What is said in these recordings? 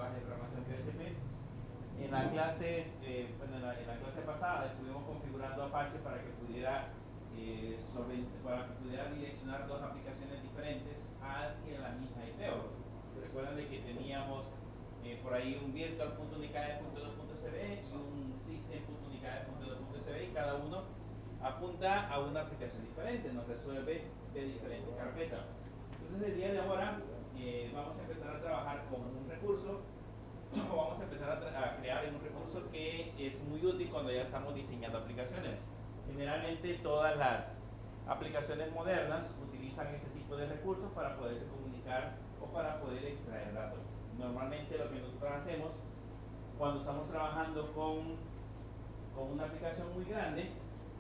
lenguaje de programación PHP. En las clases, en la clase pasada estuvimos configurando Apache para que pudiera direccionar dos aplicaciones diferentes hacia la misma IP. Recuerdan de que teníamos por ahí un virtual.unicade.2.cb y un system.unicade.2.cb y cada uno apunta a una aplicación diferente, nos resuelve de diferentes carpetas. Entonces el día de ahora vamos a empezar a trabajar con un recurso, o vamos a empezar a crear un recurso que es muy útil cuando ya estamos diseñando aplicaciones. Generalmente todas las aplicaciones modernas utilizan ese tipo de recursos para poderse comunicar o para poder extraer datos. Normalmente lo que nosotros hacemos cuando estamos trabajando con una aplicación muy grande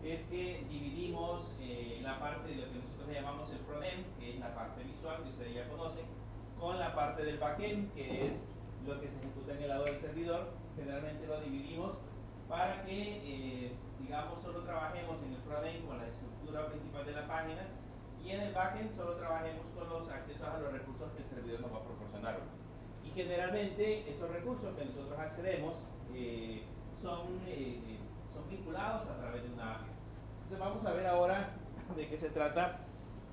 es que dividimos la parte de lo que nosotros llamamos el frontend, que es la parte visual que ustedes ya conocen, con la parte del backend, que es lo que se ejecuta en el lado del servidor. Generalmente lo dividimos para que, digamos, solo trabajemos en el frontend con la estructura principal de la página y en el backend solo trabajemos con los accesos a los recursos que el servidor nos va a proporcionar. Y generalmente esos recursos que nosotros accedemos son vinculados a través de una API. Entonces vamos a ver ahora de qué se trata,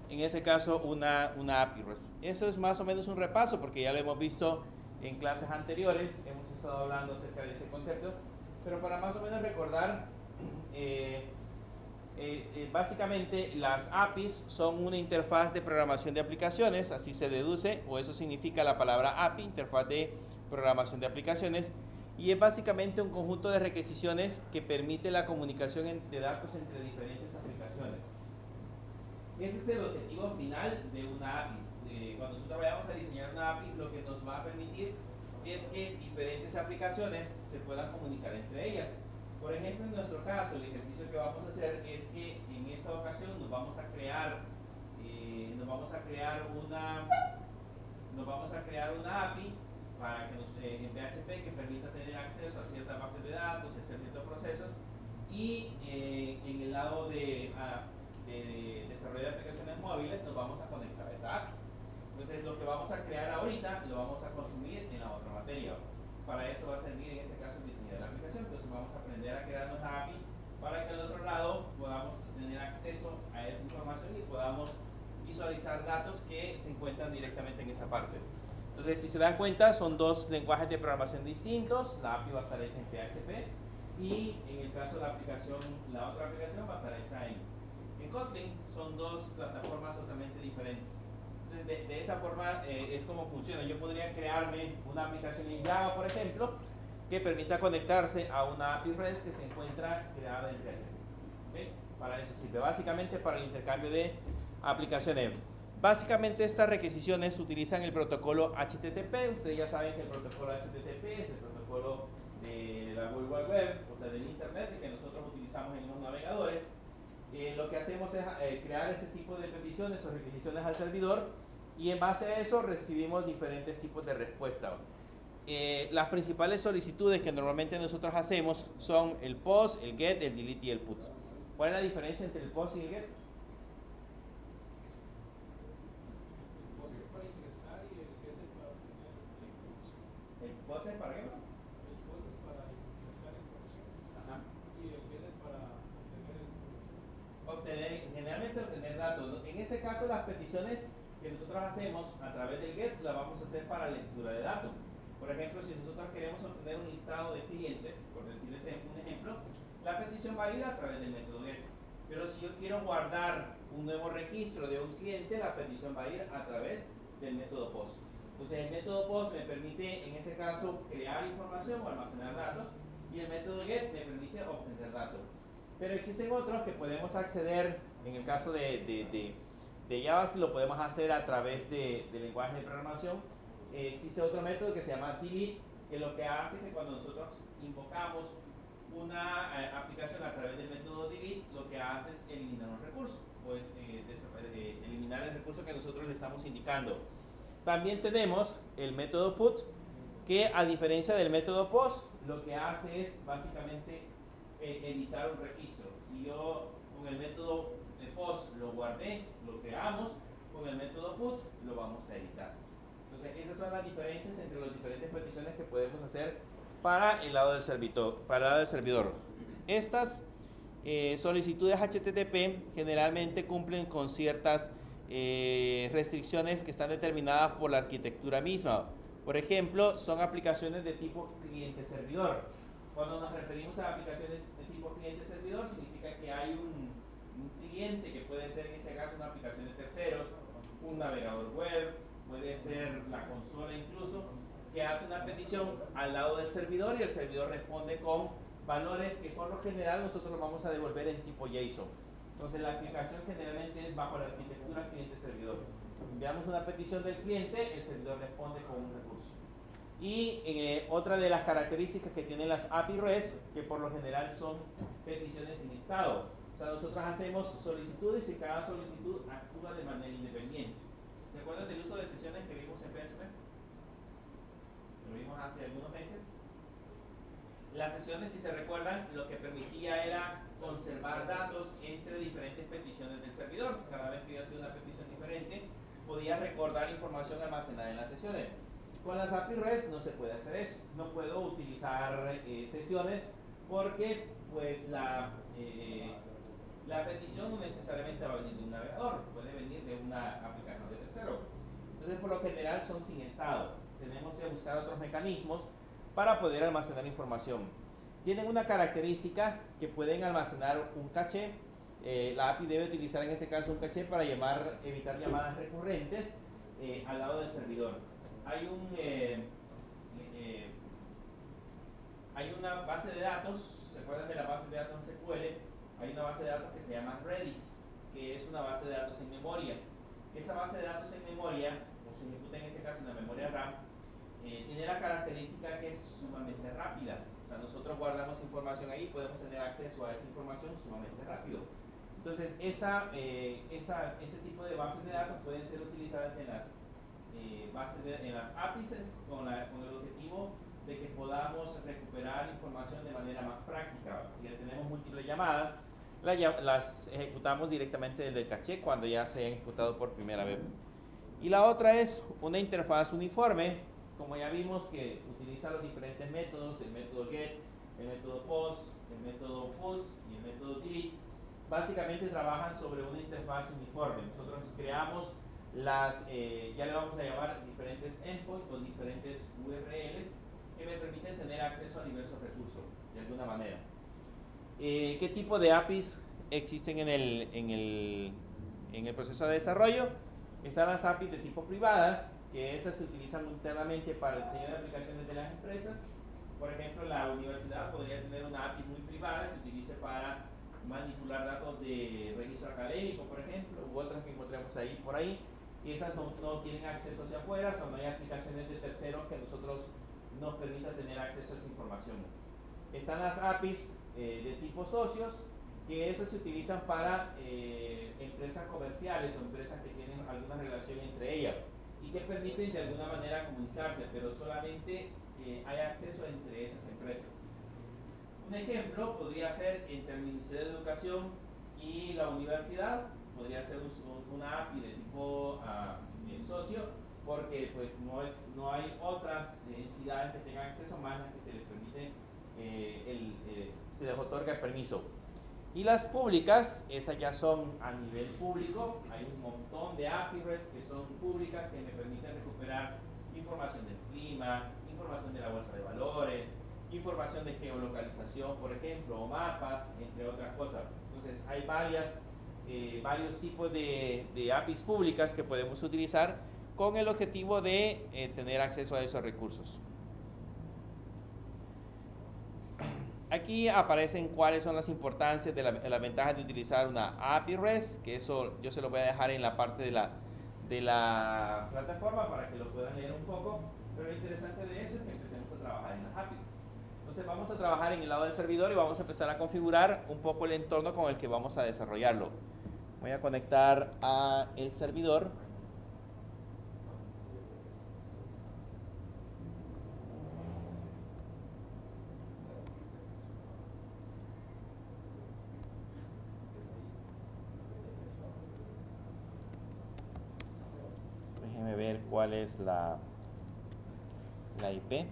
en ese caso una API REST. Eso es más o menos un repaso porque ya lo hemos visto en clases anteriores, hemos estado hablando acerca de ese concepto, pero para más o menos recordar, básicamente las APIs son una interfaz de programación de aplicaciones, así se deduce, o eso significa la palabra API, interfaz de programación de aplicaciones, y es básicamente un conjunto de requisiciones que permite la comunicación de datos entre diferentes aplicaciones. Ese es el objetivo final de una API. Cuando nosotros vayamos a diseñar una API, lo que nos va a permitir es que diferentes aplicaciones se puedan comunicar entre ellas. Por ejemplo, en nuestro caso, el ejercicio que vamos a hacer es que en esta ocasión nos vamos a crear una API para que en PHP que permita tener acceso a ciertas bases de datos, a ciertos procesos, y en el lado de desarrollo de aplicaciones móviles nos vamos a conectar a esa API. Entonces lo que vamos a crear ahorita lo vamos a consumir en la otra materia. Para eso va a servir en ese caso el diseño de la aplicación. Entonces vamos a aprender a crear nuestra API para que al otro lado podamos tener acceso a esa información y podamos visualizar datos que se encuentran directamente en esa parte. Entonces si se dan cuenta son dos lenguajes de programación distintos. La API va a estar hecha en PHP y en el caso de la otra aplicación va a estar hecha en Kotlin. Son dos plataformas totalmente diferentes. Entonces, de esa forma es como funciona. Yo podría crearme una aplicación en Java, por ejemplo, que permita conectarse a una API REST que se encuentra creada en PHP. ¿Okay? Para eso sirve, básicamente para el intercambio de aplicaciones. Básicamente estas requisiciones utilizan el protocolo HTTP. Ustedes ya saben que el protocolo HTTP es el protocolo de la World Wide Web, o sea, del Internet, que nosotros utilizamos en los navegadores. Lo que hacemos es crear ese tipo de peticiones o requisiciones al servidor y en base a eso recibimos diferentes tipos de respuesta. Las principales solicitudes que normalmente nosotros hacemos son el POST, el GET, el DELETE y el PUT. ¿Cuál es la diferencia entre el POST y el GET? El POST es para ingresar y el GET es para obtener la información. ¿El POST es para qué? El POST es para ingresar información. Ajá. Y el GET es para obtener esa información. Generalmente obtener datos, ¿no? En ese caso las peticiones que nosotros hacemos a través del GET las vamos a hacer para lectura de datos. Por ejemplo, si nosotros queremos obtener un listado de clientes, por decirles un ejemplo, la petición va a ir a través del método GET. Pero si yo quiero guardar un nuevo registro de un cliente, la petición va a ir a través del método POST. Entonces el método POST me permite en ese caso crear información o almacenar datos y el método GET me permite obtener datos. Pero existen otros que podemos acceder, en el caso de JavaScript lo podemos hacer a través del lenguaje de programación. Existe otro método que se llama delete, que lo que hace es que cuando nosotros invocamos una aplicación a través del método delete, lo que hace es eliminar un recurso, pues eliminar el recurso que nosotros le estamos indicando. También tenemos el método put, que a diferencia del método post, lo que hace es básicamente editar un registro. Si yo con el método post lo guardé, lo creamos, con el método put lo vamos a editar. Entonces Entonces, esas son las diferencias entre las diferentes peticiones que podemos hacer para el lado del servidor. Estas solicitudes HTTP generalmente cumplen con ciertas restricciones que están determinadas por la arquitectura misma. Por ejemplo, son aplicaciones de tipo cliente-servidor. Cuando nos referimos a aplicaciones de tipo cliente-servidor, significa que hay un cliente que puede ser en este caso una aplicación de terceros, un navegador web, puede ser la consola incluso, que hace una petición al lado del servidor y el servidor responde con valores que por lo general nosotros los vamos a devolver en tipo JSON. Entonces la aplicación generalmente es bajo la arquitectura cliente-servidor. Enviamos una petición del cliente, el servidor responde con un recurso. Y otra de las características que tienen las API REST, que por lo general son peticiones sin estado. O sea, nosotros hacemos solicitudes y cada solicitud actúa de manera independiente. ¿Se acuerdan del uso de sesiones que vimos en PHP? Lo vimos hace algunos meses. Las sesiones, si se recuerdan, lo que permitía era conservar datos entre diferentes peticiones del servidor. Cada vez que yo hacía una petición diferente, podía recordar información almacenada en las sesiones. Con las API REST no se puede hacer eso. No puedo utilizar sesiones porque pues la petición no necesariamente va a venir de un navegador, puede venir de una aplicación de tercero. Entonces, por lo general son sin estado. Tenemos que buscar otros mecanismos para poder almacenar información. Tienen una característica que pueden almacenar un caché. La API debe utilizar en este caso un caché para evitar llamadas recurrentes al lado del servidor. Hay una base de datos, ¿se acuerdan de la base de datos en SQL? Hay una base de datos que se llama Redis, que es una base de datos en memoria. Esa base de datos en memoria, o se ejecuta en este caso en la memoria RAM, tiene la característica que es sumamente rápida. O sea, nosotros guardamos información ahí, podemos tener acceso a esa información sumamente rápido. Entonces, ese tipo de bases de datos pueden ser utilizadas en las APIs con el objetivo de que podamos recuperar información de manera más práctica. Si ya tenemos múltiples llamadas, las ejecutamos directamente desde el caché cuando ya se hayan ejecutado por primera vez. Y la otra es una interfaz uniforme, como ya vimos, que utiliza los diferentes métodos, el método get, el método post, el método put y el método delete. Básicamente trabajan sobre una interfaz uniforme. Nosotros creamos ya le vamos a llamar diferentes endpoints o diferentes URLs que me permiten tener acceso a diversos recursos, de alguna manera. ¿Qué tipo de APIs existen en el proceso de desarrollo? Están las APIs de tipo privadas, que esas se utilizan internamente para el diseño de aplicaciones de las empresas. Por ejemplo, la universidad podría tener una API muy privada que utilice para manipular datos de registro académico, por ejemplo, u otras que encontremos ahí por ahí. Y esas no tienen acceso hacia afuera, o sea, no hay aplicaciones de terceros que nosotros nos permitan tener acceso a esa información. Están las APIs de tipo socios, que esas se utilizan para empresas comerciales o empresas que tienen alguna relación entre ellas y que permiten de alguna manera comunicarse, pero solamente hay acceso entre esas empresas. Un ejemplo podría ser entre el Ministerio de Educación y la universidad, podría ser una API de tipo socio, porque pues no hay otras entidades que tengan acceso más las que se les permite, se les otorga el permiso. Y las públicas, esas ya son a nivel público. Hay un montón de APIs que son públicas que me permiten recuperar información del clima, información de la bolsa de valores, información de geolocalización, por ejemplo, o mapas, entre otras cosas. Entonces hay varios tipos de APIs públicas que podemos utilizar con el objetivo de tener acceso a esos recursos. Aquí aparecen cuáles son las importancias de las ventajas de utilizar una API REST, que eso yo se lo voy a dejar en la parte de la plataforma para que lo puedan leer un poco, pero lo interesante de eso es que empecemos a trabajar en las APIs. Entonces vamos a trabajar en el lado del servidor y vamos a empezar a configurar un poco el entorno con el que vamos a desarrollarlo. Voy a conectar a el servidor. Déjenme ver cuál es la la IP.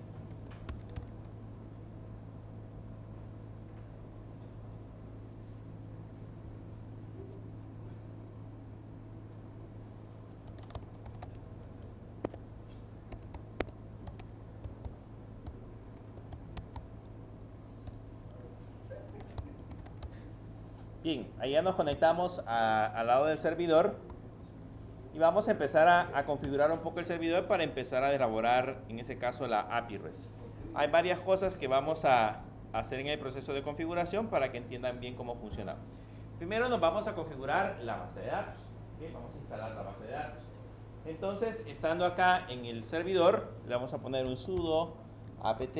Bien, ahí ya nos conectamos al lado del servidor y vamos a empezar a configurar un poco el servidor para empezar a elaborar, en ese caso, la API REST. Hay varias cosas que vamos a hacer en el proceso de configuración para que entiendan bien cómo funciona. Primero nos vamos a configurar la base de datos. ¿Okay? Vamos a instalar la base de datos. Entonces, estando acá en el servidor, le vamos a poner un sudo apt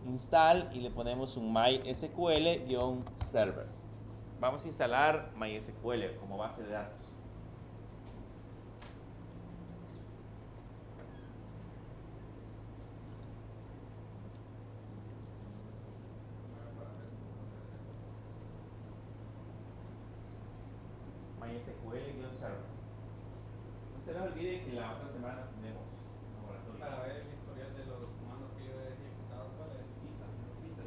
install y le ponemos un mysql-server. Vamos a instalar MySQL como base de datos. MySQL-server. No se les olvide que la otra semana tenemos laboratorio. Para ver el historial de los comandos que yo he ejecutado, ¿cuál es? Listo.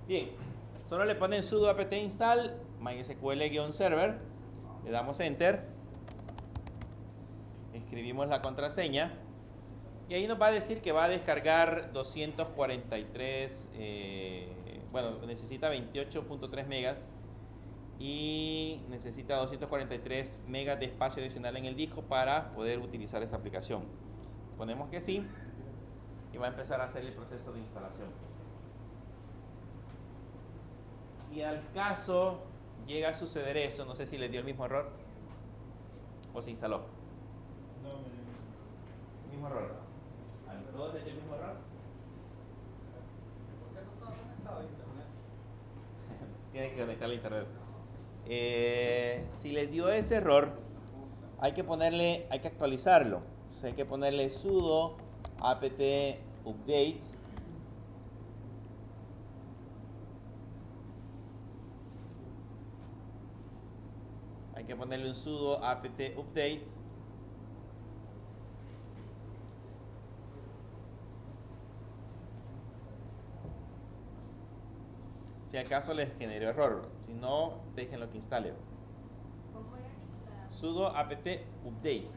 Bien, solo le ponen sudo apt install mysql-server, le damos enter, escribimos la contraseña y ahí nos va a decir que va a descargar 243, bueno, necesita 28.3 megas y necesita 243 megas de espacio adicional en el disco para poder utilizar esa aplicación. Ponemos que sí y va a empezar a hacer el proceso de instalación. Si al caso llega a suceder eso, no sé si les dio el mismo error o se instaló. No, El mismo error. ¿A todos les dio el mismo error? ¿por qué no estaba conectado a internet? Tienen que conectar a internet. Si les dio ese error, hay que actualizarlo. Entonces hay que ponerle sudo apt update. Hay que ponerle un sudo apt update. Si acaso les generó error, si no, déjenlo que instale. Sudo apt update.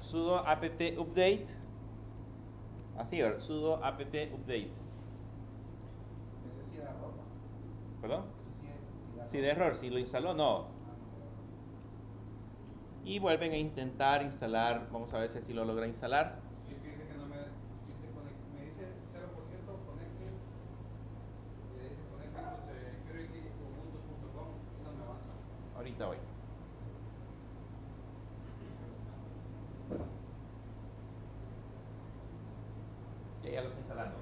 Sudo apt update. Así, sudo apt update. Eso sí da ropa. ¿Perdón? Eso sí Si de error, si lo instaló, no. Y vuelven a intentar instalar. Vamos a ver si así lo logra instalar. Y es que dice que no me dice, me dice 0% connected. Y le dice connected to security.ubuntu.com y no me avanza. Ahorita voy. Ya lo está instalando.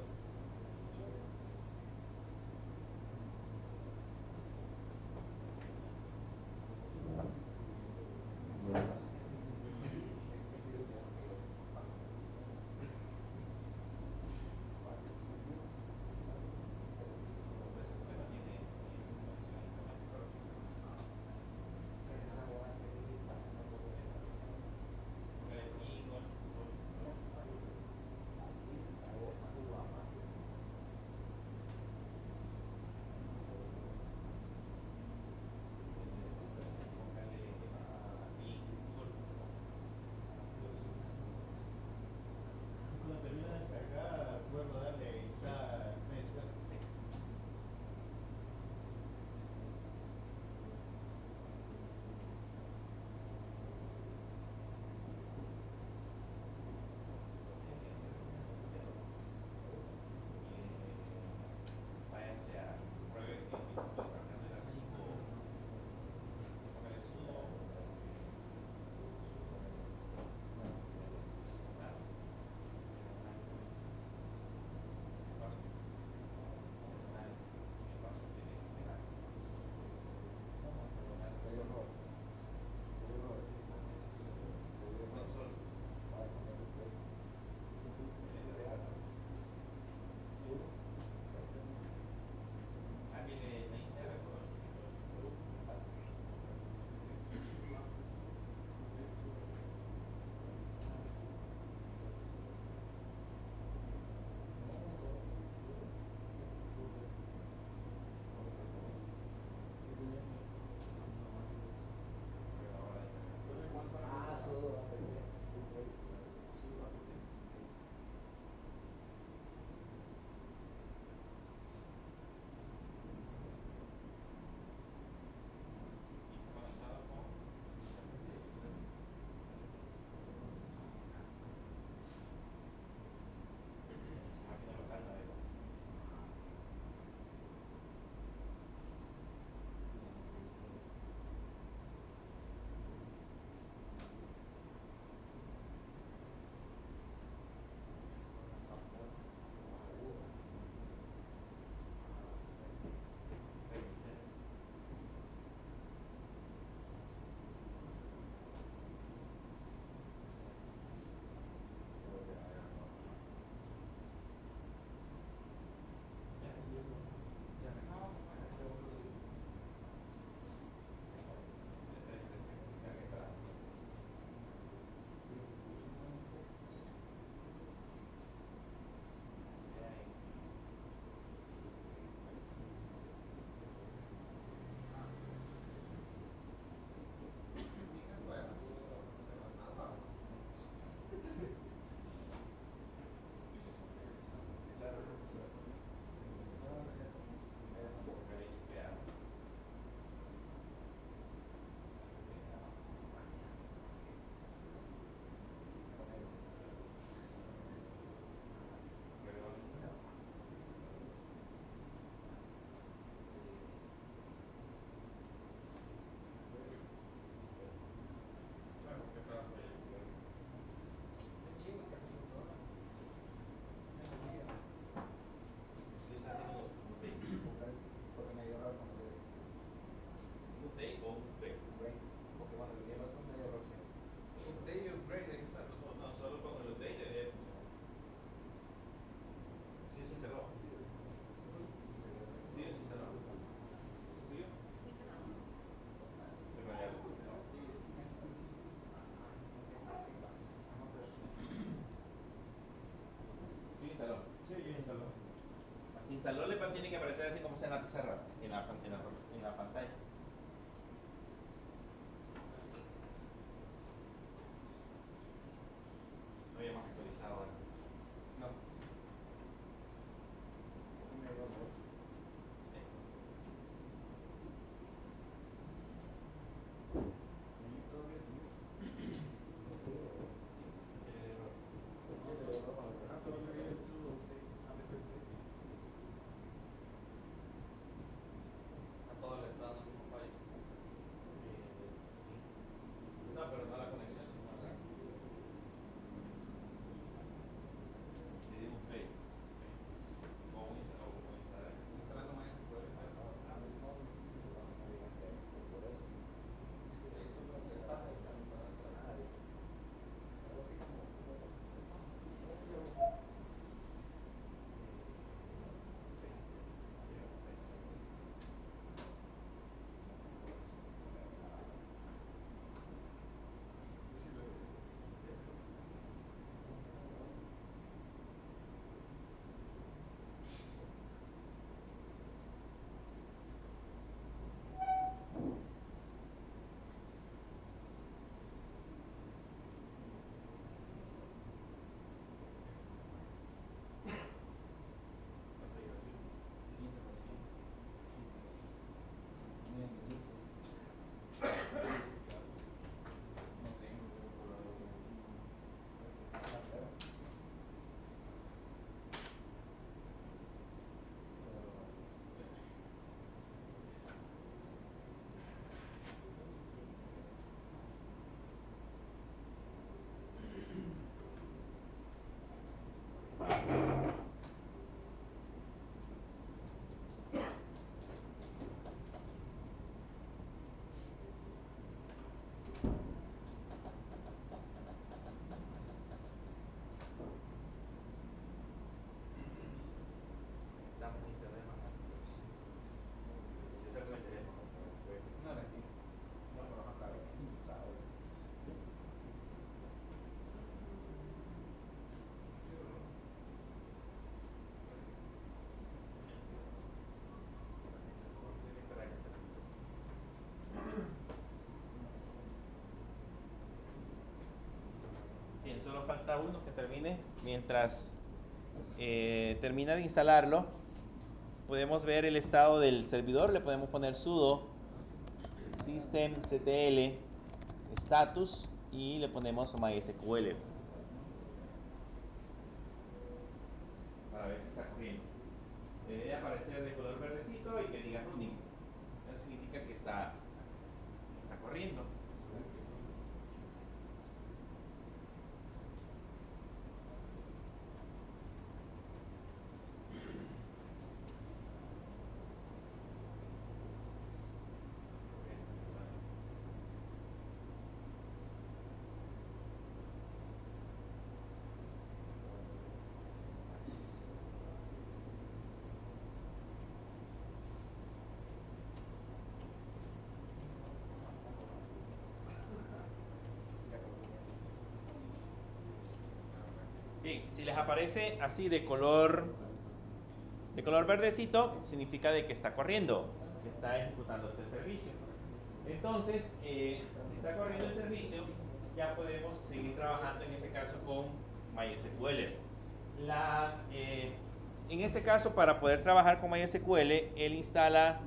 instaló le tiene que aparecer así como está en la pizarra, en la pantalla. No habíamos actualizado ahora. No. Todavía sí. Ah, solo me viene el sudo de app. A todo le está dando el mismo fallo. Sí. No, pero no la conexión, sino la. Le dimos play. O instalar. Instalando MySQL. Estamos en internet más rápido. Si está con el teléfono, pues. No, de aquí. No, pero acá. Bien, solo falta uno que termine. Mientras termina de instalarlo, podemos ver el estado del servidor. Le podemos poner sudo systemctl status y le ponemos MySQL para ver si está corriendo. Debe aparecer de color verdecito y que diga running. Eso significa que está corriendo. Bien, si les aparece así de color verdecito, significa de que está corriendo, que está ejecutándose el servicio. Entonces, si está corriendo el servicio, ya podemos seguir trabajando en ese caso con MySQL. En ese caso, para poder trabajar con MySQL, él instala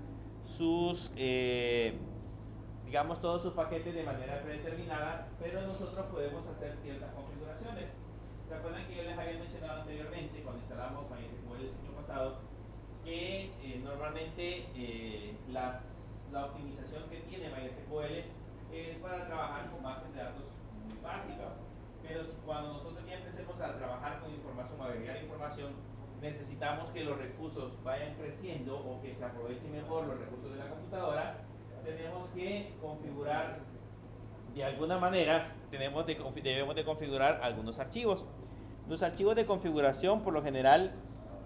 sus, digamos, todos sus paquetes de manera predeterminada, pero nosotros podemos hacer ciertas configuraciones. ¿Se acuerdan que yo les había mencionado anteriormente, cuando instalamos MySQL el ciclo pasado, que normalmente la optimización que tiene MySQL es para trabajar con bases de datos muy básicas? Pero cuando nosotros ya empecemos a trabajar con información, a agregar información, necesitamos que los recursos vayan creciendo o que se aprovechen mejor los recursos de la computadora. Tenemos que configurar de alguna manera, debemos de configurar algunos archivos. Los archivos de configuración por lo general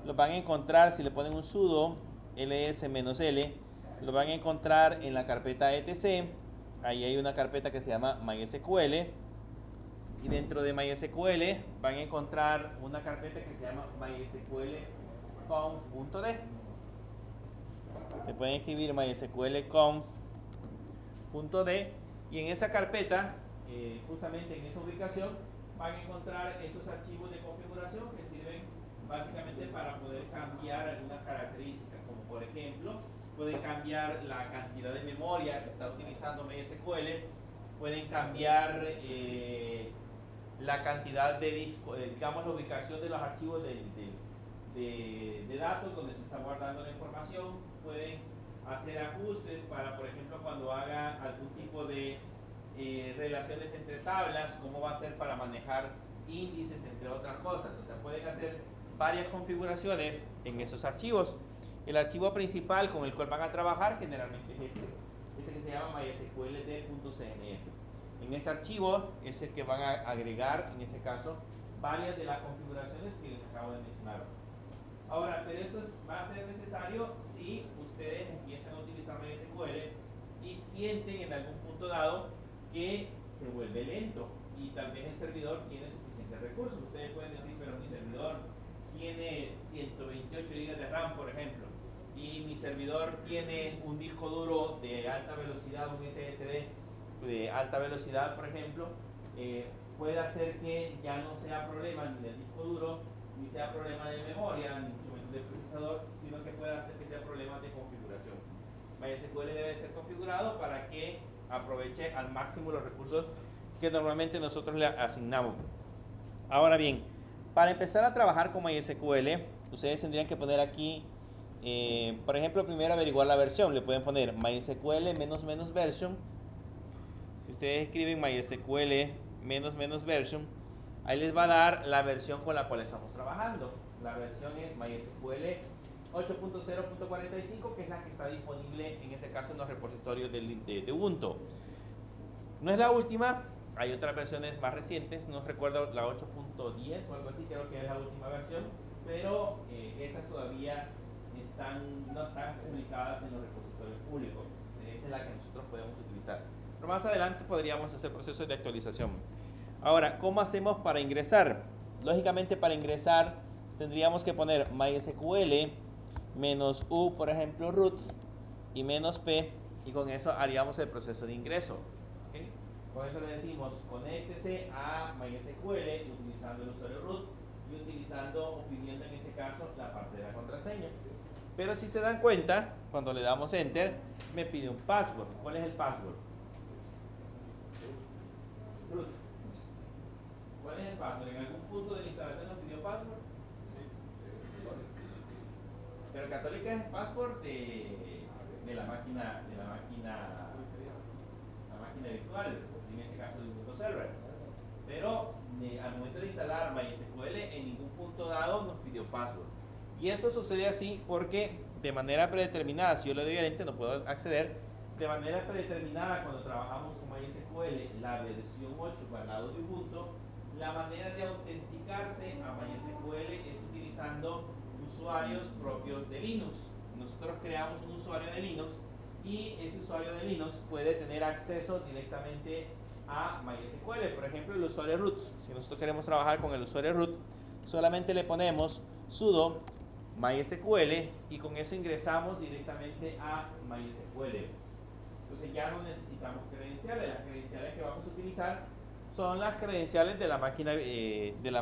los van a encontrar si le ponen un sudo ls-l, lo van a encontrar en la carpeta etc. Ahí hay una carpeta que se llama MySQL y dentro de MySQL van a encontrar una carpeta que se llama MySQL mysqlconf.d. Le pueden escribir mysqlconf.d y en esa carpeta, justamente en esa ubicación, van a encontrar esos archivos de configuración que sirven básicamente para poder cambiar algunas características, como por ejemplo, pueden cambiar la cantidad de memoria que está utilizando MySQL, pueden cambiar la cantidad de disco, digamos la ubicación de los archivos de datos donde se está guardando la información, pueden hacer ajustes para, por ejemplo, cuando haga algún tipo de relaciones entre tablas, cómo va a ser para manejar índices, entre otras cosas. O sea, pueden hacer varias configuraciones en esos archivos. El archivo principal con el cual van a trabajar generalmente es este que se llama mysqld.cnf. En ese archivo es el que van a agregar, en ese caso, varias de las configuraciones que les acabo de mencionar. Ahora, pero eso va a ser necesario si ustedes empiezan a utilizar MySQL y sienten en algún punto dado que se vuelve lento y tal vez el servidor tiene suficientes recursos. Ustedes pueden decir, pero mi servidor tiene 128 GB de RAM, por ejemplo, y mi servidor tiene un disco duro de alta velocidad, un SSD de alta velocidad, por ejemplo, puede hacer que ya no sea problema ni del disco duro, ni sea problema de memoria, ni mucho menos del procesador, sino que puede hacer que sea problema de configuración. MySQL debe ser configurado para que aproveche al máximo los recursos que normalmente nosotros le asignamos. Ahora bien, para empezar a trabajar con MySQL, ustedes tendrían que poner aquí, por ejemplo, primero averiguar la versión. Le pueden poner MySQL -version. Si ustedes escriben MySQL -version, ahí les va a dar la versión con la cual estamos trabajando. La versión es MySQL 8.0.45, que es la que está disponible en ese caso en los repositorios de Ubuntu. No es la última, hay otras versiones más recientes, no recuerdo, la 8.10 o algo así, creo que es la última versión, pero esas todavía no están publicadas en los repositorios públicos. Esa es la que nosotros podemos utilizar. Pero más adelante podríamos hacer procesos de actualización. Ahora, ¿cómo hacemos para ingresar? Lógicamente, para ingresar tendríamos que poner MySQL -u, por ejemplo, root, y -p, y con eso haríamos el proceso de ingreso. ¿Okay? Con eso le decimos, conéctese a MySQL utilizando el usuario root y utilizando o pidiendo en ese caso la parte de la contraseña. Pero si se dan cuenta, cuando le damos enter, me pide un password. ¿Cuál es el password? Root. ¿Cuál es el password? ¿En algún punto de la instalación nos pidió password? Sí. Pero Católica es el password de la máquina virtual, en este caso de Ubuntu Server. Pero al momento de instalar MySQL, en ningún punto dado nos pidió password. Y eso sucede así porque de manera predeterminada, si yo le doy al enter no puedo acceder. De manera predeterminada, cuando trabajamos con MySQL, la versión 8 al lado de Ubuntu, la manera de autenticarse a MySQL es utilizando usuarios propios de Linux. Nosotros creamos un usuario de Linux y ese usuario de Linux puede tener acceso directamente a MySQL. Por ejemplo, el usuario root. Si nosotros queremos trabajar con el usuario root, solamente le ponemos sudo MySQL y con eso ingresamos directamente a MySQL. Entonces ya no necesitamos credenciales. Las credenciales que vamos a utilizar son las credenciales de la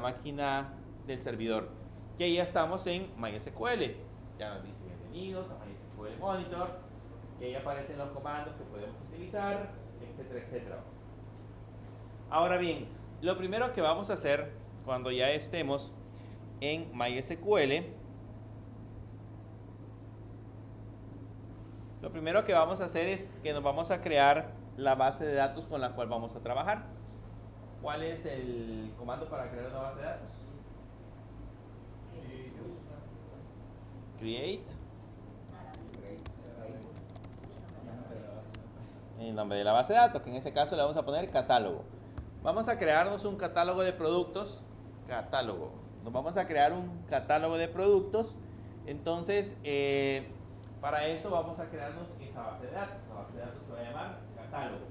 máquina del servidor, que ya estamos en MySQL. Ya nos dice bienvenidos a MySQL Monitor, y ahí aparecen los comandos que podemos utilizar, etcétera, etcétera. Ahora bien, lo primero que vamos a hacer cuando ya estemos en MySQL, lo primero que vamos a hacer es que nos vamos a crear la base de datos con la cual vamos a trabajar. ¿Cuál es el comando para crear una base de datos? Create. El nombre de la base de datos, que en ese caso le vamos a poner catálogo. Vamos a crearnos un catálogo de productos. Catálogo. Nos vamos a crear un catálogo de productos. Entonces, para eso vamos a crearnos esa base de datos. La base de datos se va a llamar catálogo.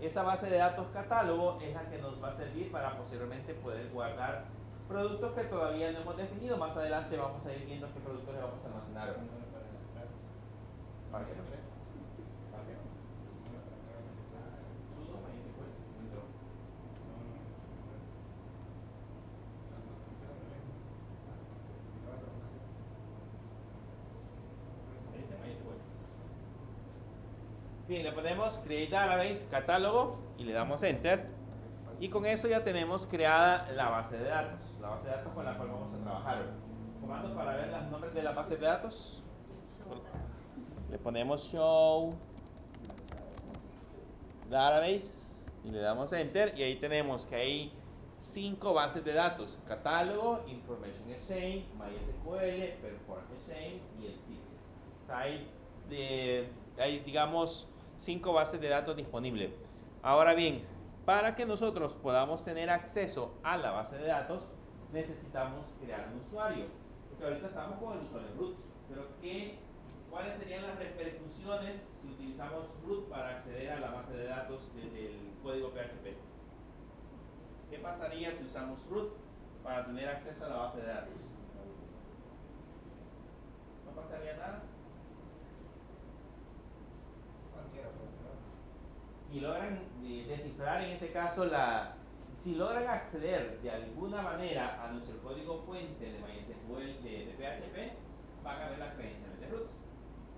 Esa base de datos catálogo es la que nos va a servir para posteriormente poder guardar Productos que todavía no hemos definido, más adelante vamos a ir viendo qué productos le vamos a almacenar. ¿Para qué no? ¿Para qué no? Sudo MySQL, no entró. Ahí dice MySQL. Bien, le ponemos Create Database, catálogo y le damos Enter. Y con eso ya tenemos creada la base de datos. La base de datos con la cual vamos a trabajar. Comando para ver los nombres de la base de datos. Le ponemos Show Database y le damos Enter. Y ahí tenemos que hay 5 bases de datos: catálogo, Information Exchange, MySQL, Perform Exchange y el SYS. O sea, hay digamos 5 bases de datos disponibles. Ahora bien, para que nosotros podamos tener acceso a la base de datos, necesitamos crear un usuario. Porque ahorita estamos con el usuario root. Pero ¿cuáles serían las repercusiones si utilizamos root para acceder a la base de datos desde el código PHP? ¿Qué pasaría si usamos root para tener acceso a la base de datos? ¿No pasaría nada? Cualquiera puede entrar. Si logran descifrar en ese caso si logran acceder de alguna manera a nuestro código fuente de MySQL de PHP, van a ver las credenciales de root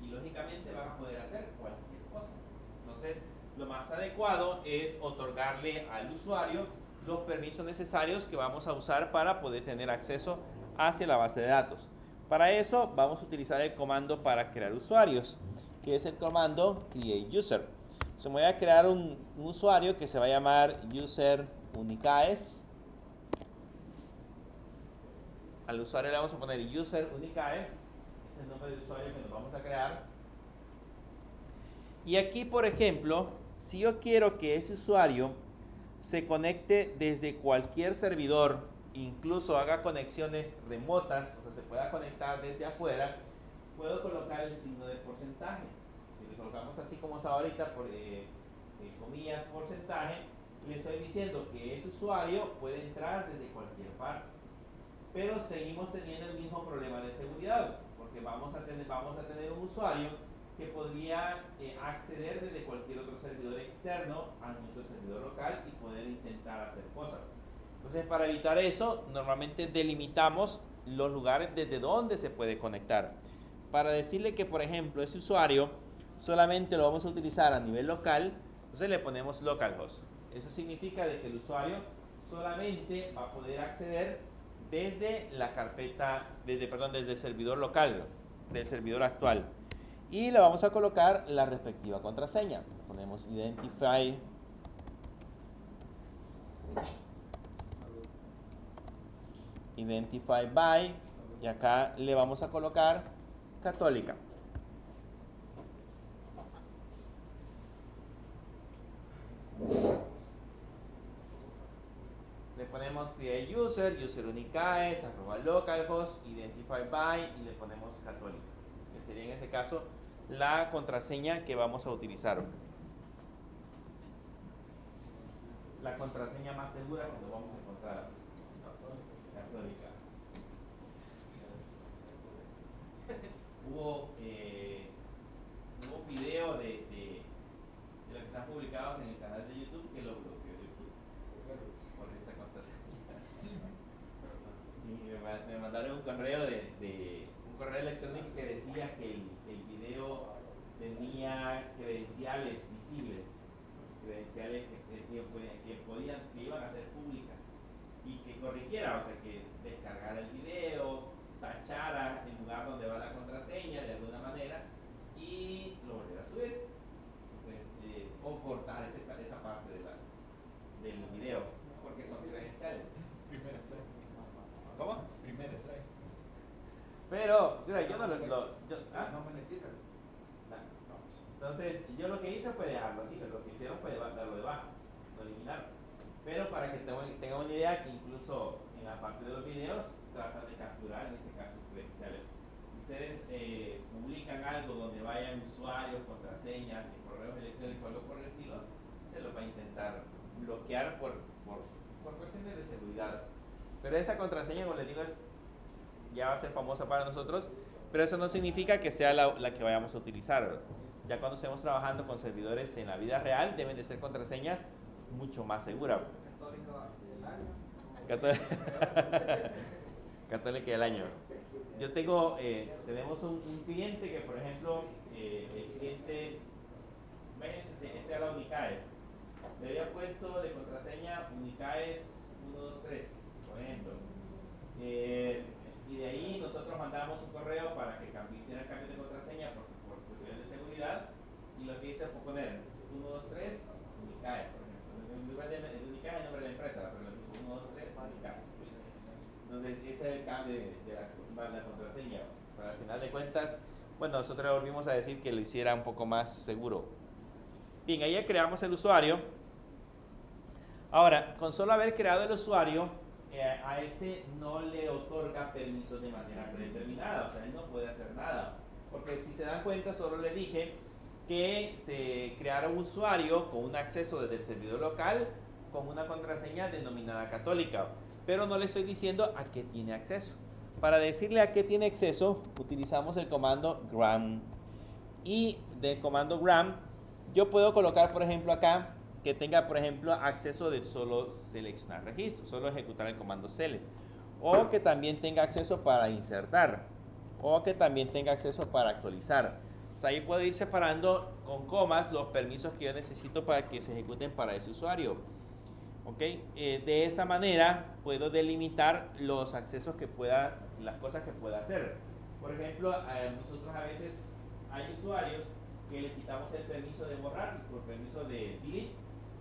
y lógicamente van a poder hacer cualquier cosa. Entonces, lo más adecuado es otorgarle al usuario los permisos necesarios que vamos a usar para poder tener acceso hacia la base de datos. Para eso vamos a utilizar el comando para crear usuarios, que es el comando create_user. Entonces voy a crear un usuario que se va a llamar user unicaes. Al usuario le vamos a poner user unicaes, es el nombre de usuario que nos vamos a crear. Y aquí, por ejemplo, si yo quiero que ese usuario se conecte desde cualquier servidor, incluso haga conexiones remotas, o sea, se pueda conectar desde afuera, puedo colocar el signo de porcentaje. Si le colocamos así como está ahorita, por comillas porcentaje, le estoy diciendo que ese usuario puede entrar desde cualquier parte. Pero seguimos teniendo el mismo problema de seguridad, porque vamos a tener un usuario que podría acceder desde cualquier otro servidor externo a nuestro servidor local y poder intentar hacer cosas. Entonces, para evitar eso, normalmente delimitamos los lugares desde donde se puede conectar. Para decirle que, por ejemplo, ese usuario solamente lo vamos a utilizar a nivel local, entonces le ponemos localhost. Eso significa de que el usuario solamente va a poder acceder desde la carpeta, desde el servidor local, del servidor actual. Y le vamos a colocar la respectiva contraseña. Ponemos identify by y acá le vamos a colocar católica. Le ponemos create user, user unicaes, @localhost, identify by y le ponemos católica, que sería en ese caso la contraseña que vamos a utilizar. La contraseña más segura que nos vamos a encontrar. Católica. Hubo video de lo que están publicados en el canal de YouTube que lo bloqueó YouTube por esa contraseña. Y me mandaron un correo un correo electrónico que decía que el video tenía credenciales visibles, credenciales que iban a ser públicas, y que corrigiera, o sea, que descargara el video, tachara el lugar donde va la contraseña de alguna manera y lo volviera a subir. Entonces, o cortar esa parte del video, porque son credenciales. Primera strike. ¿Cómo? Primera strike. Pero, yo no lo... No monetiza. Entonces, yo lo que hice fue dejarlo así, pero lo que hicieron fue darlo de baja, lo eliminaron. Pero para que tengan una idea, que incluso en la parte de los videos tratan de capturar, en este caso, credenciales. Ustedes publican algo donde vayan usuarios, contraseñas, correos electrónicos, algo por el estilo, se los va a intentar bloquear por cuestiones de seguridad. Pero esa contraseña, como les digo, ya va a ser famosa para nosotros, pero eso no significa que sea la que vayamos a utilizar, ¿verdad? Ya cuando estemos trabajando con servidores en la vida real, deben de ser contraseñas mucho más seguras. Católica del año. Yo tenemos un cliente que, por ejemplo, el cliente, imagínense, ese era la Unicaes. Le había puesto de contraseña Unicaes 123, por ejemplo. Y de ahí nosotros mandamos un correo para que hiciera el cambio de contraseña por cuestiones de seguridad. Y lo que hice fue poner 123 Unicaes, por ejemplo. En lugar de Unicaes, el nombre de la empresa, pero le puso 123 Unicaes. Entonces, ese es el cambio de la contraseña. Pero al final de cuentas, bueno, nosotros volvimos a decir que lo hiciera un poco más seguro. Bien, ahí ya creamos el usuario. Ahora, con solo haber creado el usuario, a este no le otorga permisos de manera predeterminada. O sea, él no puede hacer nada. Porque si se dan cuenta, solo le dije que se creara un usuario con un acceso desde el servidor local con una contraseña denominada católica. Pero no le estoy diciendo a qué tiene acceso. Para decirle a qué tiene acceso, utilizamos el comando gram. Y del comando gram, yo puedo colocar, por ejemplo, acá, que tenga, por ejemplo, acceso de solo seleccionar registro, solo ejecutar el comando select. O que también tenga acceso para insertar. O que también tenga acceso para actualizar. O sea, ahí puedo ir separando con comas los permisos que yo necesito para que se ejecuten para ese usuario. ¿Okay? De esa manera puedo delimitar los accesos que pueda, las cosas que pueda hacer. Por ejemplo, nosotros a veces hay usuarios que le quitamos el permiso de borrar por permiso de delete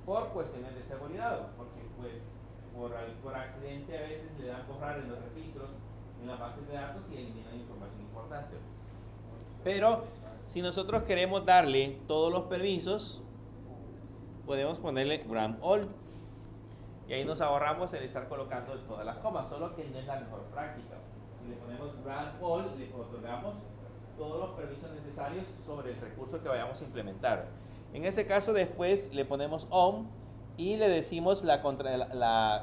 por cuestiones de seguridad, porque pues por accidente a veces le dan borrar en los registros, en las bases de datos y eliminan información importante. Pero si nosotros queremos darle todos los permisos, podemos ponerle gram all. Y ahí nos ahorramos el estar colocando todas las comas, solo que no es la mejor práctica. Si le ponemos gram all, le otorgamos todos los permisos necesarios sobre el recurso que vayamos a implementar. En ese caso, después le ponemos on y le decimos la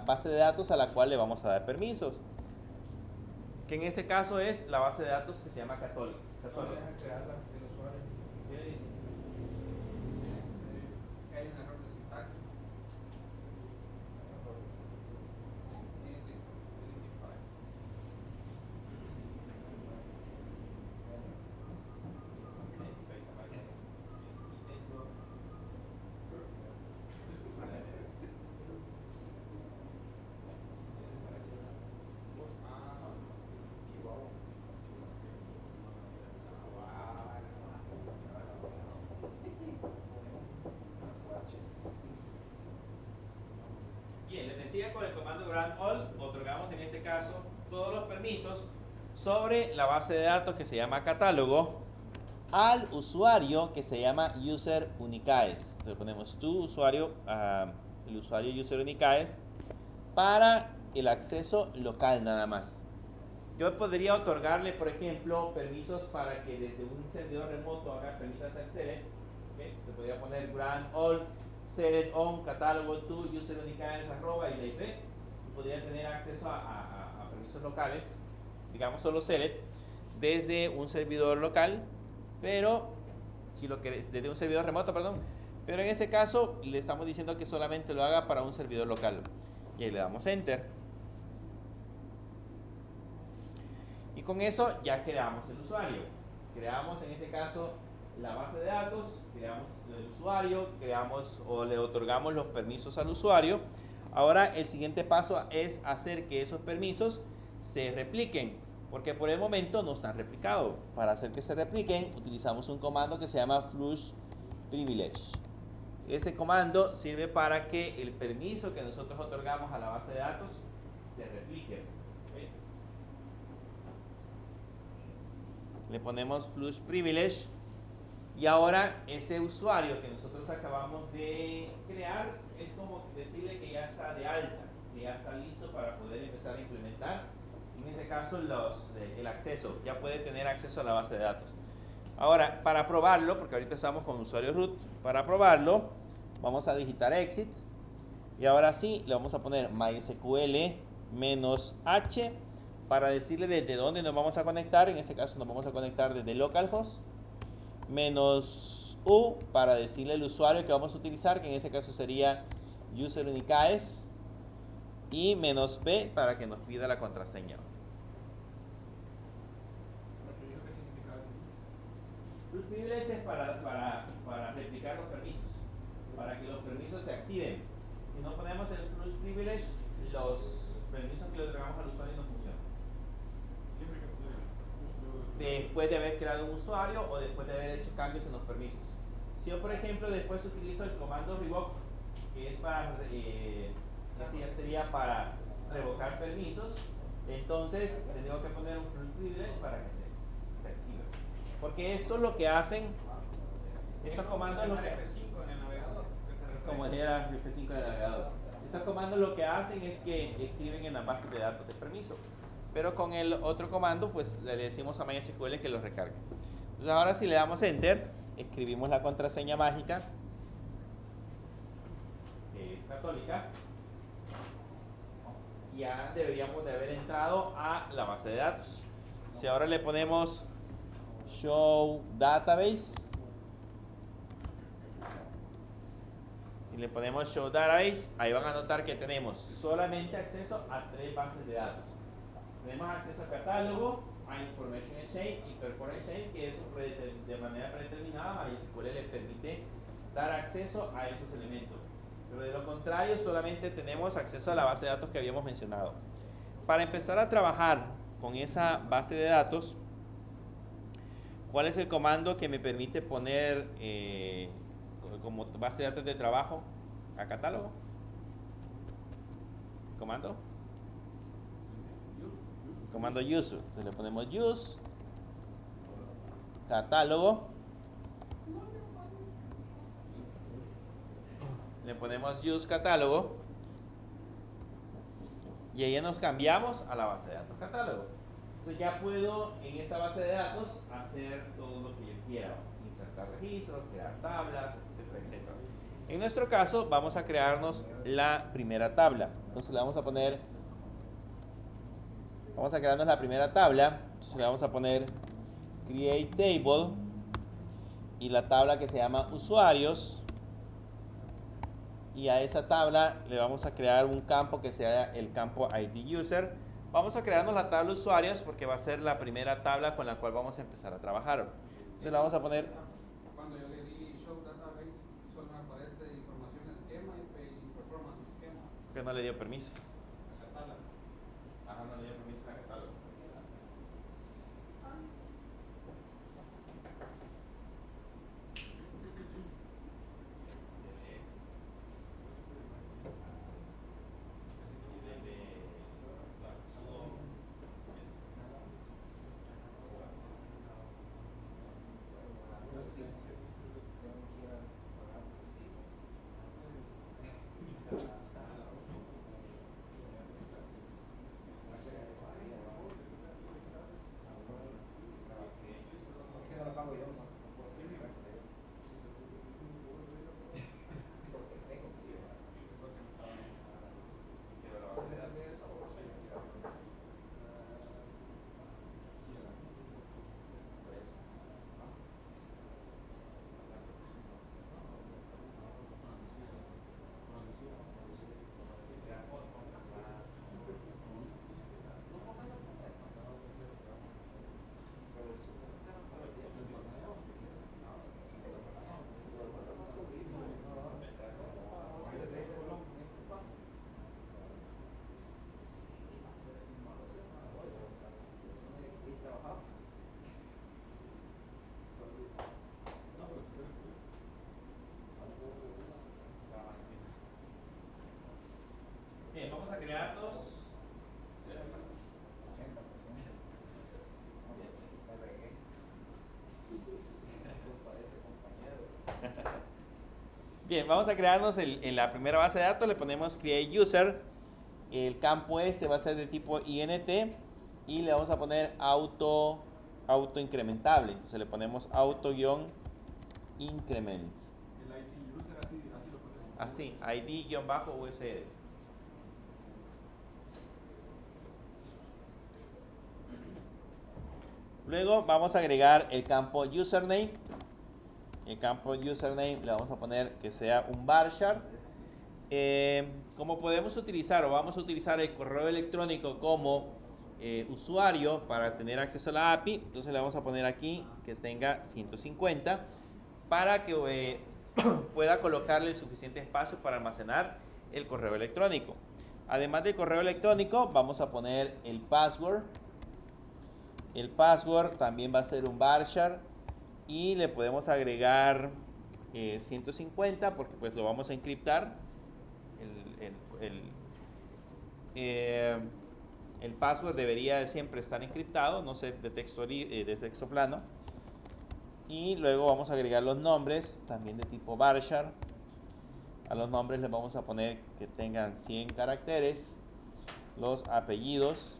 base de datos a la cual le vamos a dar permisos. Que en ese caso es la base de datos que se llama católica. No dejan crearla el usuario. ¿Qué le dice? Que hay un error de sintaxis. Bien, les decía, con el comando gram all otorgamos en ese caso todos los permisos sobre la base de datos que se llama catálogo al usuario que se llama user Unicaes. Le ponemos tu usuario, el usuario user Unicaes para el acceso local nada más. Yo podría otorgarle, por ejemplo, permisos para que desde un servidor remoto permita hacer select. ¿Okay? Le podría poner gram all select on catálogo to user Unicaes arroba y la IP. Podría tener acceso a permisos locales, digamos solo select, desde un servidor local, pero si lo querés, desde un servidor remoto, perdón. Pero en ese caso le estamos diciendo que solamente lo haga para un servidor local. Y ahí le damos enter. Y con eso ya creamos el usuario. Creamos en ese caso la base de datos, creamos el usuario, creamos o le otorgamos los permisos al usuario. Ahora el siguiente paso es hacer que esos permisos se repliquen, porque por el momento no están replicados. Para hacer que se repliquen utilizamos un comando que se llama flush privilege. Ese comando sirve para que el permiso que nosotros otorgamos a la base de datos se replique. ¿Okay? Le ponemos flush privilege y ahora ese usuario que nosotros acabamos de crear es como decirle que ya está de alta, que ya está listo para poder empezar a implementar, en ese caso el acceso, ya puede tener acceso a la base de datos. Ahora, para probarlo, porque ahorita estamos con usuario root, para probarlo vamos a digitar exit y ahora sí le vamos a poner MySQL menos H para decirle desde dónde nos vamos a conectar. En este caso nos vamos a conectar desde localhost. Menos U para decirle el usuario que vamos a utilizar, que en este caso sería user unicaes. Y menos B para que nos pida la contraseña. ¿Qué significa Plus privilege es para replicar los permisos, para que los permisos se activen. Si no ponemos el plus privilege, los permisos que le entregamos al usuario no funcionan. Siempre que Después de haber creado un usuario o después de haber hecho cambios en los permisos. Si yo, por ejemplo, después utilizo el comando revoke, que es para, ese ya sería para revocar permisos, entonces tengo que poner un plus privilege para que se active. Porque esto es lo que hacen, estos comandos lo que F5 en el navegador. como era el F5 del navegador. Estos comandos lo que hacen es que escriben en la base de datos de permiso. Pero con el otro comando, pues le decimos a MySQL que lo recargue. Entonces ahora si le damos Enter, escribimos la contraseña mágica, que es católica. Ya deberíamos de haber entrado a la base de datos. Si ahora le ponemos Show Database, si le ponemos Show Database, ahí van a notar que tenemos solamente acceso a 3 bases de datos. Tenemos acceso a catálogo, a Information Exchange y Performance Exchange, que eso de manera predeterminada MySQL le permite dar acceso a esos elementos. Pero de lo contrario, solamente tenemos acceso a la base de datos que habíamos mencionado. Para empezar a trabajar con esa base de datos, ¿cuál es el comando que me permite poner como base de datos de trabajo a catálogo? ¿Comando? Comando use. Entonces le ponemos use catálogo. Le ponemos use catálogo. Y ahí nos cambiamos a la base de datos catálogo. Entonces ya puedo en esa base de datos hacer todo lo que yo quiera. Insertar registros, crear tablas, etcétera, etcétera. En nuestro caso vamos a crearnos la primera tabla. Entonces le vamos a poner... Vamos a crearnos la primera tabla. Entonces le vamos a poner create table y la tabla que se llama usuarios. Y a esa tabla le vamos a crear un campo que sea el campo ID user. Vamos a crearnos la tabla usuarios porque va a ser la primera tabla con la cual vamos a empezar a trabajar. Entonces le vamos a poner... Cuando yo le di Show Database, solo me aparece información esquema y performance esquema. Que no le dio permiso. Esa tabla. Ajá, no le dio permiso a catálogo. Bien, vamos a crearnos... Bien, vamos a crearnos en la primera base de datos, le ponemos create user, el campo este va a ser de tipo INT y le vamos a poner auto incrementable, entonces le ponemos auto-increment. El ID user así lo ponemos. Así, ID-USR. Luego vamos a agregar el campo username. El campo username le vamos a poner que sea un varchar. Como podemos utilizar o vamos a utilizar el correo electrónico como usuario para tener acceso a la API, entonces le vamos a poner aquí que tenga 150 para que pueda colocarle el suficiente espacio para almacenar el correo electrónico. Además del correo electrónico, vamos a poner el password. El password también va a ser un varchar y le podemos agregar 150 porque pues lo vamos a encriptar. El password debería de siempre estar encriptado, no ser de texto plano. Y luego vamos a agregar los nombres, también de tipo varchar. A los nombres les vamos a poner que tengan 100 caracteres. Los apellidos.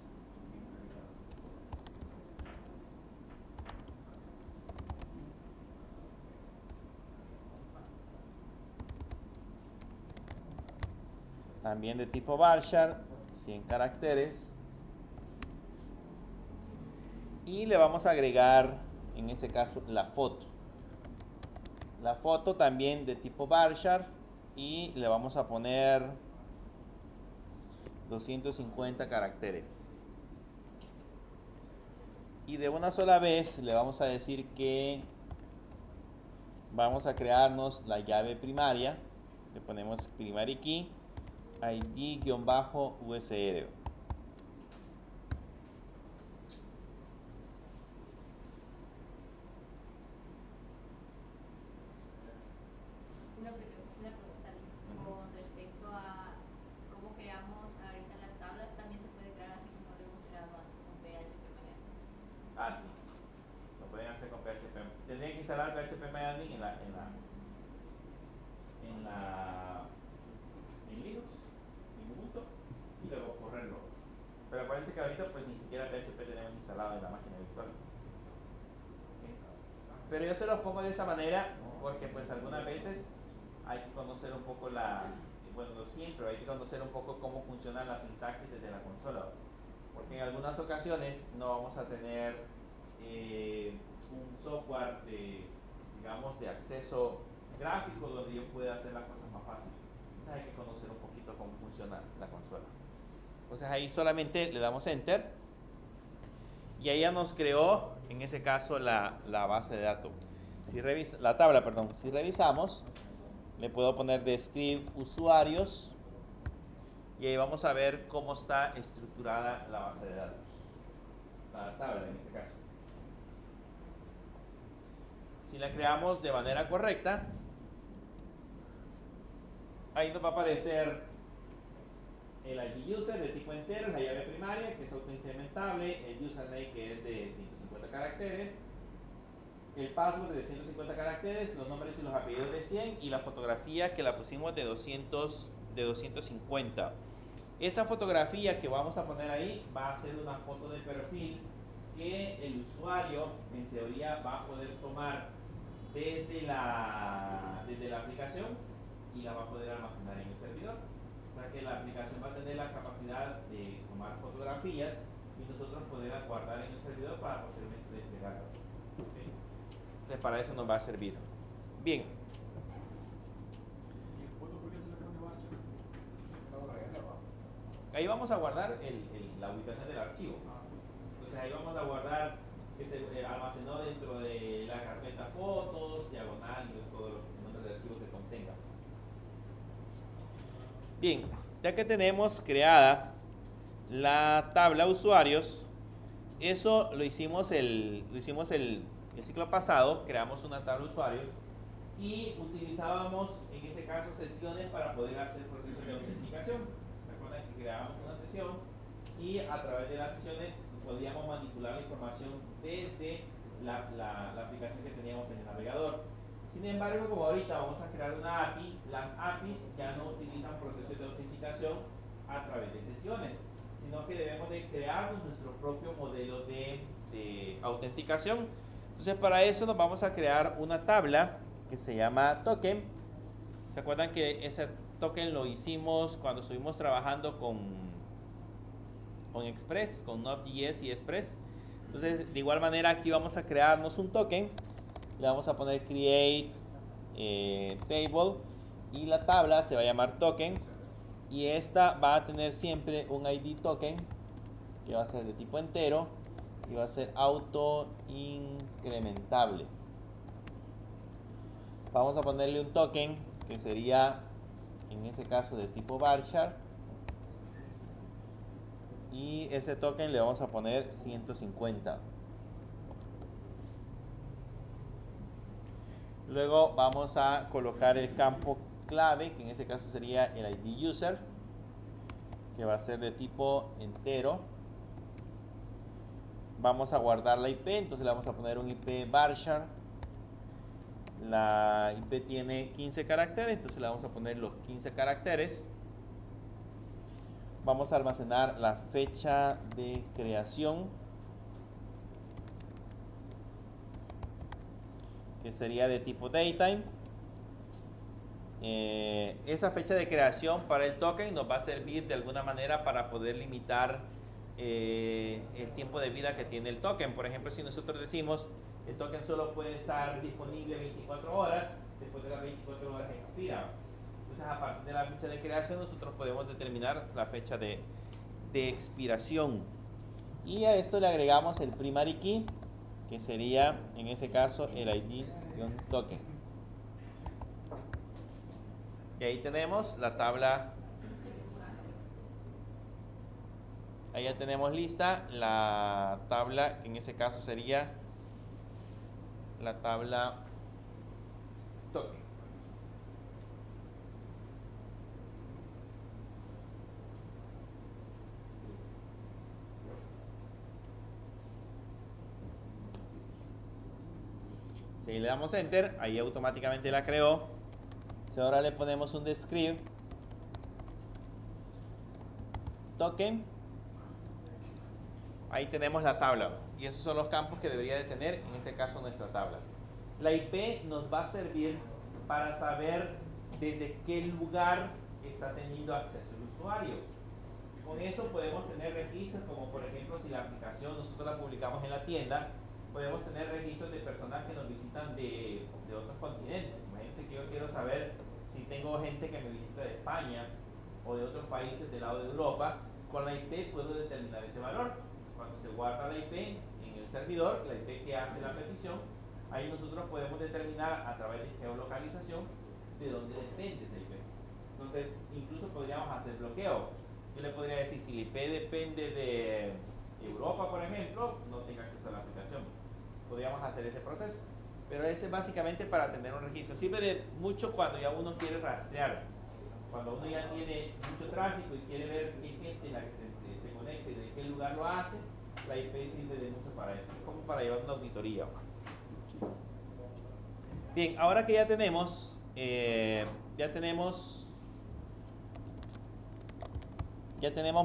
También de tipo varchar, 100 caracteres. Y le vamos a agregar, en este caso, la foto. La foto también de tipo varchar. Y le vamos a poner 250 caracteres. Y de una sola vez le vamos a decir que vamos a crearnos la llave primaria. Le ponemos primary key id-usr. Una pregunta con respecto a cómo creamos ahorita las tablas, también se puede crear así como lo hemos creado antes con PHP Maven. Ah, sí. Lo pueden hacer con PHP. Tendrían que instalar PHP Maven en Linux, en Ubuntu, y luego correrlo. Pero acuérdense que ahorita pues ni siquiera PHP tenemos instalado en la máquina virtual. ¿Okay? Pero yo se los pongo de esa manera porque pues algunas veces hay que conocer un poco bueno, no siempre, hay que conocer un poco cómo funciona la sintaxis desde la consola. Porque en algunas ocasiones no vamos a tener un software digamos, de acceso gráfico donde yo pueda hacer las cosas más fáciles. Entonces hay que conocer un poquito cómo funciona la consola. Entonces ahí solamente le damos Enter y ahí ya nos creó, en ese caso, la base de datos. La tabla, perdón. Si revisamos, le puedo poner describe usuarios y ahí vamos a ver cómo está estructurada la base de datos. La tabla en este caso. Si la creamos de manera correcta, ahí nos va a aparecer el ID user de tipo entero, la llave primaria que es autoincrementable, el username que es de 150 caracteres, el password de 150 caracteres, los nombres y los apellidos de 100 y la fotografía que la pusimos de 250. Esa fotografía que vamos a poner ahí va a ser una foto de perfil que el usuario en teoría va a poder tomar desde la aplicación y la va a poder almacenar en el servidor. O sea que la aplicación va a tener la capacidad de tomar fotografías y nosotros poderlas guardar en el servidor para posteriormente desplegarlo. ¿Sí? Entonces para eso nos va a servir. Bien. ¿Y el foto por qué se le pone varchar? Ahí vamos a guardar la ubicación del archivo. Entonces ahí vamos a guardar que se almacenó dentro de la carpeta fotos, diagonal y todo el nombre del archivo que contenga. Bien, ya que tenemos creada la tabla usuarios, eso lo hicimos el ciclo pasado, creamos una tabla usuarios y utilizábamos en ese caso sesiones para poder hacer procesos de autenticación. Recuerden que creábamos una sesión y a través de las sesiones podíamos manipular la información desde la aplicación que teníamos en el navegador. Sin embargo, como ahorita vamos a crear una API, las APIs ya no utilizan procesos de autenticación a través de sesiones, sino que debemos de crear nuestro propio modelo de autenticación. Entonces para eso nos vamos a crear una tabla que se llama token. ¿Se acuerdan que ese token lo hicimos cuando estuvimos trabajando con Express, con Node.js y Express? Entonces, de igual manera, aquí vamos a crearnos un token. Le vamos a poner create table y la tabla se va a llamar token. Y esta va a tener siempre un ID token que va a ser de tipo entero y va a ser auto incrementable. Vamos a ponerle un token que sería en este caso de tipo varchar y ese token le vamos a poner 150. Luego vamos a colocar el campo clave, que en ese caso sería el ID user, que va a ser de tipo entero. Vamos a guardar la IP, entonces le vamos a poner un IP varchar. La IP tiene 15 caracteres, entonces le vamos a poner los 15 caracteres. Vamos a almacenar la fecha de creación, que sería de tipo datetime. Esa fecha de creación para el token nos va a servir de alguna manera para poder limitar el tiempo de vida que tiene el token. Por ejemplo, si nosotros decimos el token solo puede estar disponible 24 horas, después de las 24 horas expira. Entonces, a partir de la fecha de creación, nosotros podemos determinar la fecha de expiración. Y a esto le agregamos el primary key, que sería, en ese caso, el ID-token. Y ahí tenemos la tabla. Ahí ya tenemos lista la tabla, que en ese caso sería la tabla token. Si le damos enter, ahí automáticamente la creó. Si ahora le ponemos un describe token, ahí tenemos la tabla y esos son los campos que debería de tener en ese caso nuestra tabla. La IP nos va a servir para saber desde qué lugar está teniendo acceso el usuario. Con eso podemos tener registros como por ejemplo si la aplicación nosotros la publicamos en la tienda, podemos tener registros de personas que nos visitan de otros continentes. Imagínense que yo quiero saber si tengo gente que me visita de España o de otros países del lado de Europa. Con la IP puedo determinar ese valor. Cuando se guarda la IP en el servidor, la IP que hace la petición, ahí nosotros podemos determinar a través de geolocalización de dónde depende esa IP. Entonces, incluso podríamos hacer bloqueo. Yo le podría decir, si la IP depende de Europa, por ejemplo, no tenga acceso a la aplicación. Podríamos hacer ese proceso. Pero ese es básicamente para tener un registro. Sirve de mucho cuando ya uno quiere rastrear. Cuando uno ya tiene mucho tráfico y quiere ver qué gente en la que se conecte y de qué lugar lo hace, la IP sirve de mucho para eso. Es como para llevar una auditoría. Bien, ahora que ya tenemos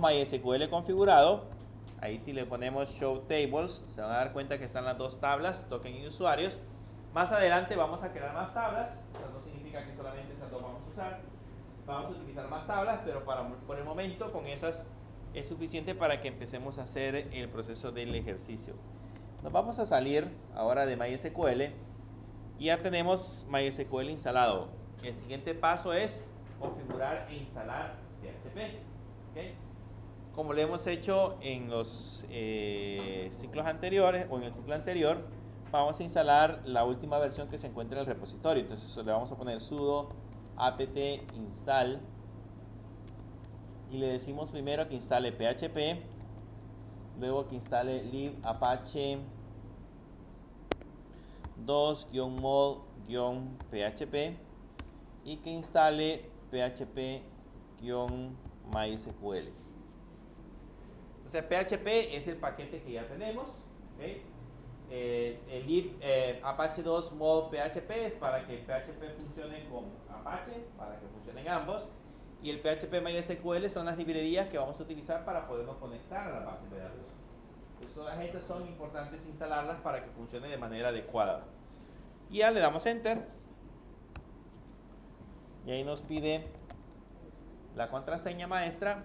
MySQL configurado, ahí si le ponemos show tables, se van a dar cuenta que están las dos tablas, token y usuarios. Más adelante vamos a crear más tablas, eso no significa que solamente esas dos vamos a usar. Vamos a utilizar más tablas, pero por el momento con esas es suficiente para que empecemos a hacer el proceso del ejercicio. Nos vamos a salir ahora de MySQL y ya tenemos MySQL instalado. El siguiente paso es configurar e instalar PHP. ¿Okay? Como lo hemos hecho en los ciclos anteriores o en el ciclo anterior, vamos a instalar la última versión que se encuentra en el repositorio. Entonces le vamos a poner sudo apt install y le decimos primero que instale PHP, luego que instale lib apache 2-mod-php y que instale php-mysql. Entonces PHP es el paquete que ya tenemos, ¿okay? El lib apache 2 mod php es para que PHP funcione con Apache, para que funcionen ambos, y el PHP MySQL son las librerías que vamos a utilizar para podernos conectar a la base de datos. Pues todas esas son importantes instalarlas para que funcione de manera adecuada. Y ya le damos enter y ahí nos pide la contraseña maestra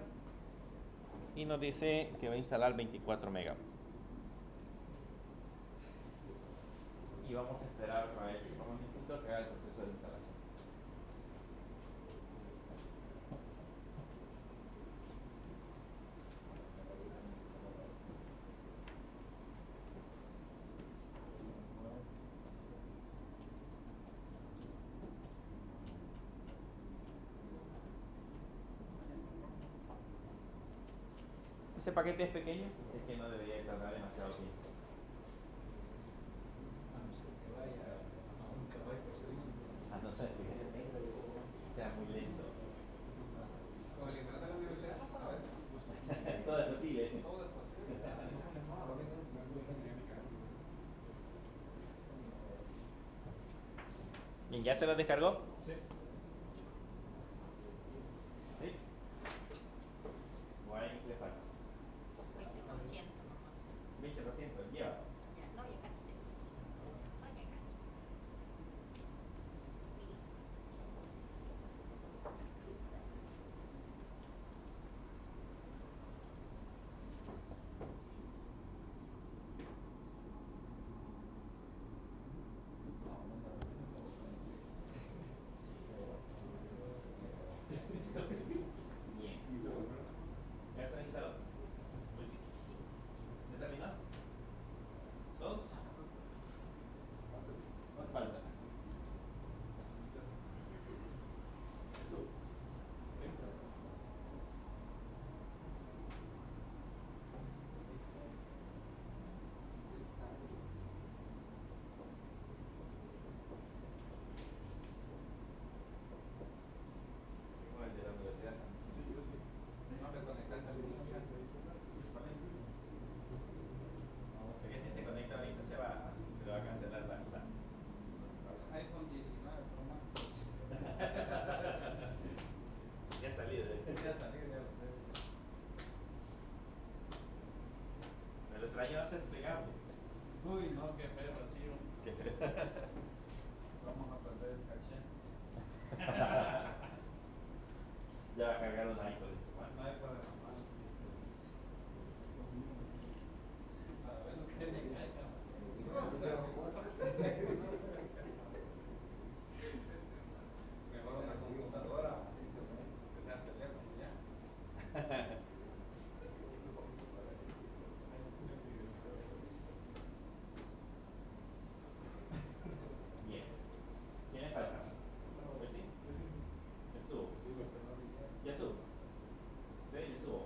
y nos dice que va a instalar 24 megas. y vamos a esperar a ver si tomamos un punto que haga el proceso de instalación. Ese paquete es pequeño, así que no debería tardar demasiado tiempo. A no ser que vaya a un caballo servicio. A no ser que sea muy lento. Con el internet de la universidad, a ver. Todo es posible. Todo es posible. Bien, ¿ya se lo descargó? Sí. ¿Sí? ¿O ahí le falta? 20% nomás. 20% lleva. Ya, no, ya casi tenés. No, ya casi. Bien. ¿Ya se instaló? Pues sí. ¿Ya terminó? ¿Todos? ¿Cuánto falta? ¿Tú? Como el de la universidad. Sí, yo sí. No me conecté al línea. Porque si se conecta ahorita se va a cancelar la. iPhone 19 Pro Max. Ya ha salido. Ya salí, ya. El otro año va a ser plegable. Uy, no, qué feo vacío. ¿Qué crees? Vamos a perder el caché. Ya va a cargar un iPod en su mano. No hay para la mano. Para ver lo que le engaña. Mejor una computadora que sea teléfono ya. Bien. ¿Quién le falta? Pues sí. Estuvo. ¿Ya estuvo? Sí, ya estuvo.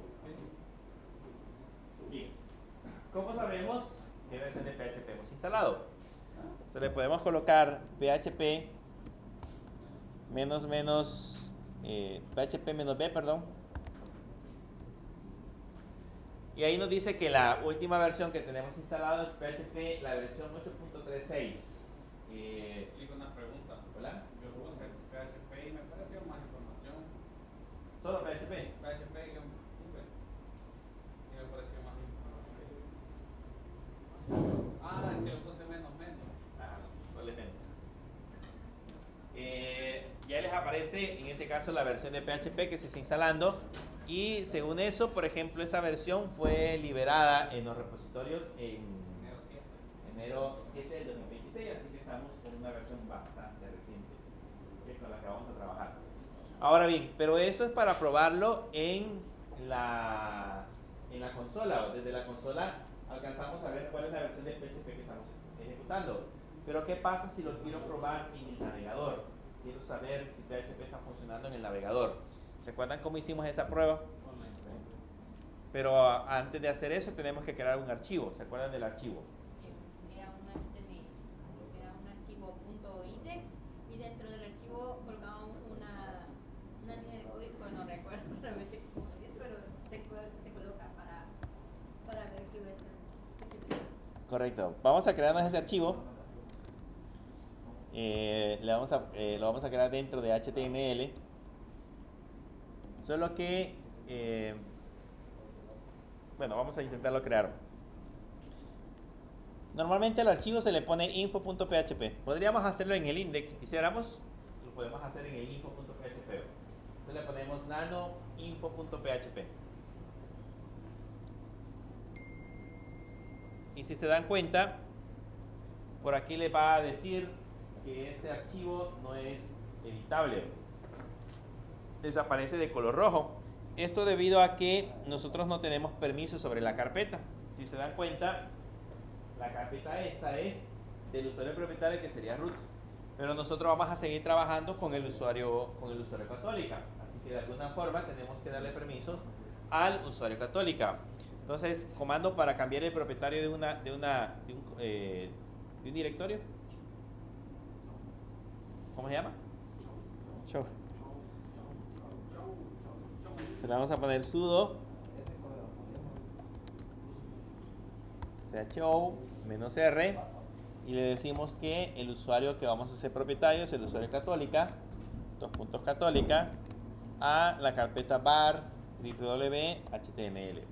Bien. ¿Cómo sabemos qué versión de PHP hemos instalado? Se le podemos colocar PHP PHP -b, perdón. Y ahí nos dice que la última versión que tenemos instalado es PHP, la versión 8.36. Y una pregunta. ¿Hola? Yo puse PHP y me pareció más información. ¿Solo PHP? PHP y me pareció más información. Ah, es que lo puse menos. Ah, solo menos. Ya les aparece en ese caso la versión de PHP que se está instalando. Y según eso, por ejemplo, esa versión fue liberada en los repositorios en enero 7 del 2026, así que estamos con una versión bastante reciente, que es con la que vamos a trabajar. Ahora bien, pero eso es para probarlo en la consola. Desde la consola alcanzamos a ver cuál es la versión de PHP que estamos ejecutando. Pero ¿qué pasa si lo quiero probar en el navegador? Quiero saber si PHP está funcionando en el navegador. ¿Se acuerdan cómo hicimos esa prueba? Pero antes de hacer eso tenemos que crear un archivo. ¿Se acuerdan del archivo? Era un HTML, era un archivo .index y dentro del archivo colocábamos una línea de código, no recuerdo realmente cómo es, pero se coloca para ver qué versión. Correcto. Vamos a crearnos ese archivo. Lo vamos a crear dentro de HTML. Solo que, bueno, vamos a intentarlo crear. Normalmente al archivo se le pone info.php. Podríamos hacerlo en el index si quisiéramos. Lo podemos hacer en el info.php. Entonces le ponemos nano info.php. Y si se dan cuenta, por aquí le va a decir que ese archivo no es editable. Desaparece de color rojo. Esto debido a que nosotros no tenemos permiso sobre la carpeta. Si se dan cuenta, la carpeta esta es del usuario propietario, que sería root. Pero nosotros vamos a seguir trabajando con el usuario Católica. Así que de alguna forma tenemos que darle permisos al usuario Católica. Entonces, comando para cambiar el propietario de un directorio. ¿Cómo se llama? Show. Se le vamos a poner sudo chow -r y le decimos que el usuario que vamos a hacer propietario es el usuario Católica, Católica, a la carpeta var www.html.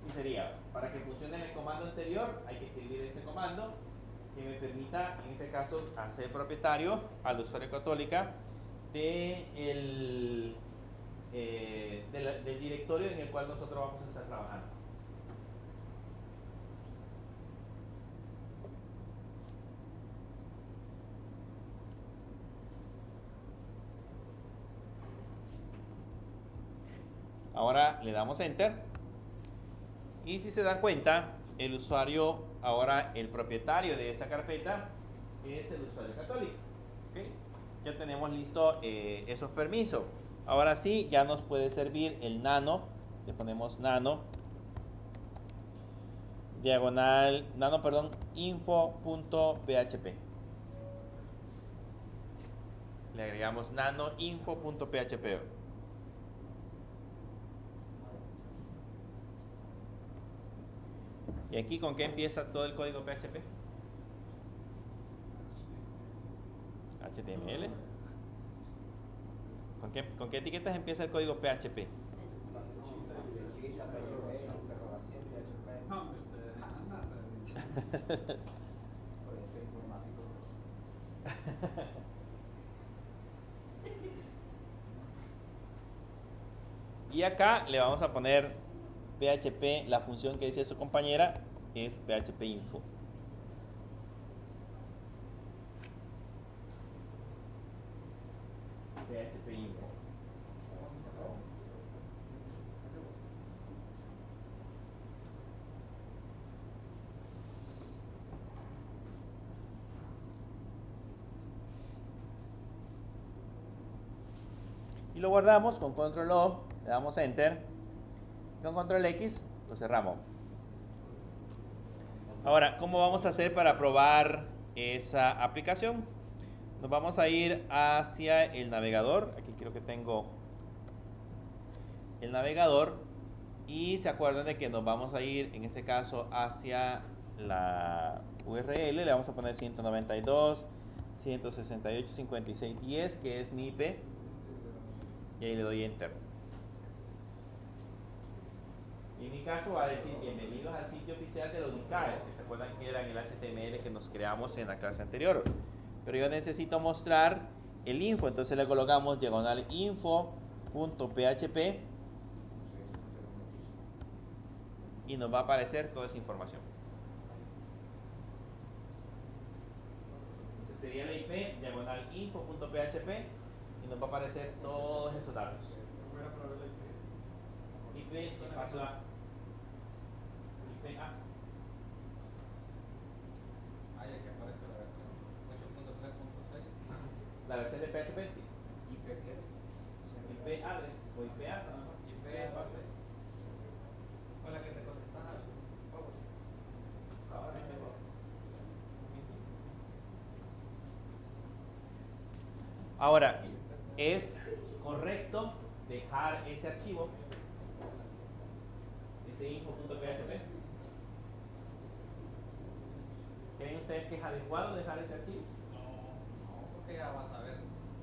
Así sería. Para que funcione el comando anterior hay que escribir este comando que me permita, en este caso, hacer propietario al usuario Católica del directorio en el cual nosotros vamos a estar trabajando. Ahora le damos Enter. Y si se dan cuenta, el usuario, ahora el propietario de esta carpeta, es el usuario Católico. ¿Okay? Ya tenemos listo esos permisos. Ahora sí, ya nos puede servir el nano. Le ponemos nano, info.php. Le agregamos nano info.php. ¿Y aquí con qué empieza todo el código PHP? HTML. ¿Con qué etiquetas empieza el código PHP? Y acá le vamos a poner PHP, la función que dice su compañera es PHP info. PHP info. Y lo guardamos con control O, le damos enter. Con control X lo cerramos. Ahora, ¿cómo vamos a hacer para probar esa aplicación? Nos vamos a ir hacia el navegador. Aquí creo que tengo el navegador. Y se acuerdan de que nos vamos a ir, en ese caso, hacia la URL. Le vamos a poner 192.168.56.10, que es mi IP. Y ahí le doy enter. Y en mi caso va a decir bienvenidos al sitio oficial de los UNICAES, que se acuerdan que era en el HTML que nos creamos en la clase anterior. Pero yo necesito mostrar el info, entonces le colocamos diagonal info.php y nos va a aparecer toda esa información. Entonces sería la IP diagonal info.php y nos va a aparecer todos esos datos. IP paso a IP A. Ahí es que aparece la versión 8.3.6. La versión de PHP sí. IP qué? IP address o IP A nada más. IP base. Hola, que te conectas a eso. Ahora mismo. Ahora, ¿es correcto dejar ese archivo? Ese info.php. ¿Creen ustedes que es adecuado dejar ese archivo? No, porque ya vas a ver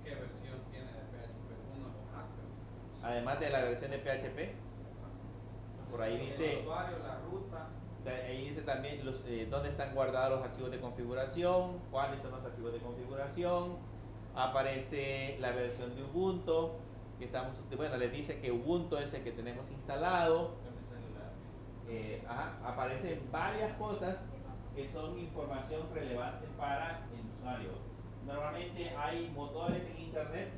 qué versión tiene de PHP 1 los hackers. Además de la versión de PHP, por ahí dice, El usuario, la ruta. ahí dice también dónde están guardados los archivos de configuración, cuáles son los archivos de configuración, aparece la versión de Ubuntu, que estamos, bueno, les dice que Ubuntu es el que tenemos instalado. Aparecen varias cosas que son información relevante para el usuario. Normalmente hay motores en internet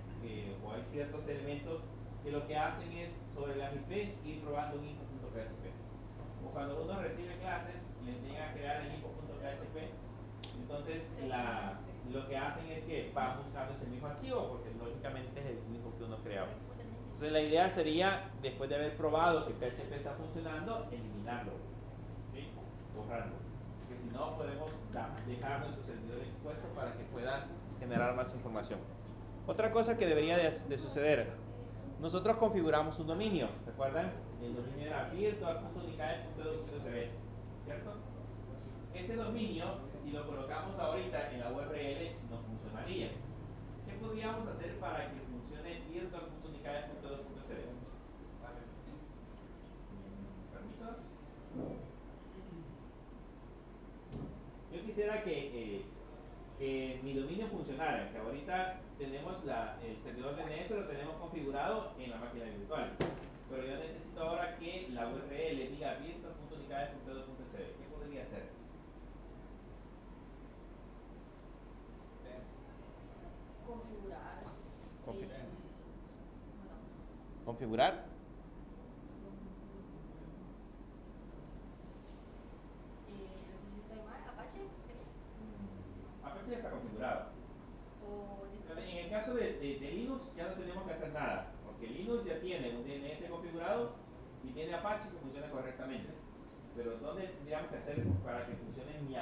o hay ciertos elementos que lo que hacen es sobre las IPs ir probando un info.php. O cuando uno recibe clases, le enseñan a crear el info.php, entonces lo que hacen es que van buscando ese mismo archivo, porque lógicamente es el mismo que uno creaba. Entonces la idea sería, después de haber probado que PHP está funcionando, eliminarlo, ¿sí? Borrarlo, porque si no podemos dejar nuestro servidor expuesto para que pueda generar más información. Otra cosa que debería de suceder, nosotros configuramos un dominio, ¿se acuerdan? El dominio era virtual.unicae.edu.cb, ¿cierto? Ese dominio, si lo colocamos ahorita en la URL, no funcionaría. ¿Qué podríamos hacer para que funcione virtual.unicae.edu.cb? ¿Permisos? Yo quisiera que mi dominio funcionara, que ahorita tenemos el servidor DNS, lo tenemos configurado en la máquina virtual, pero yo necesito ahora que la URL diga virtual.unicae.edu.cb. ¿Qué podría hacer? Configurar. ¿Configurar? No sé si estoy mal, Apache. Apache ya está configurado. O En el caso de Linux ya no tenemos que hacer nada, porque Linux ya tiene un DNS configurado y tiene Apache que funciona correctamente. Pero ¿dónde tendríamos que hacer para que funcione mi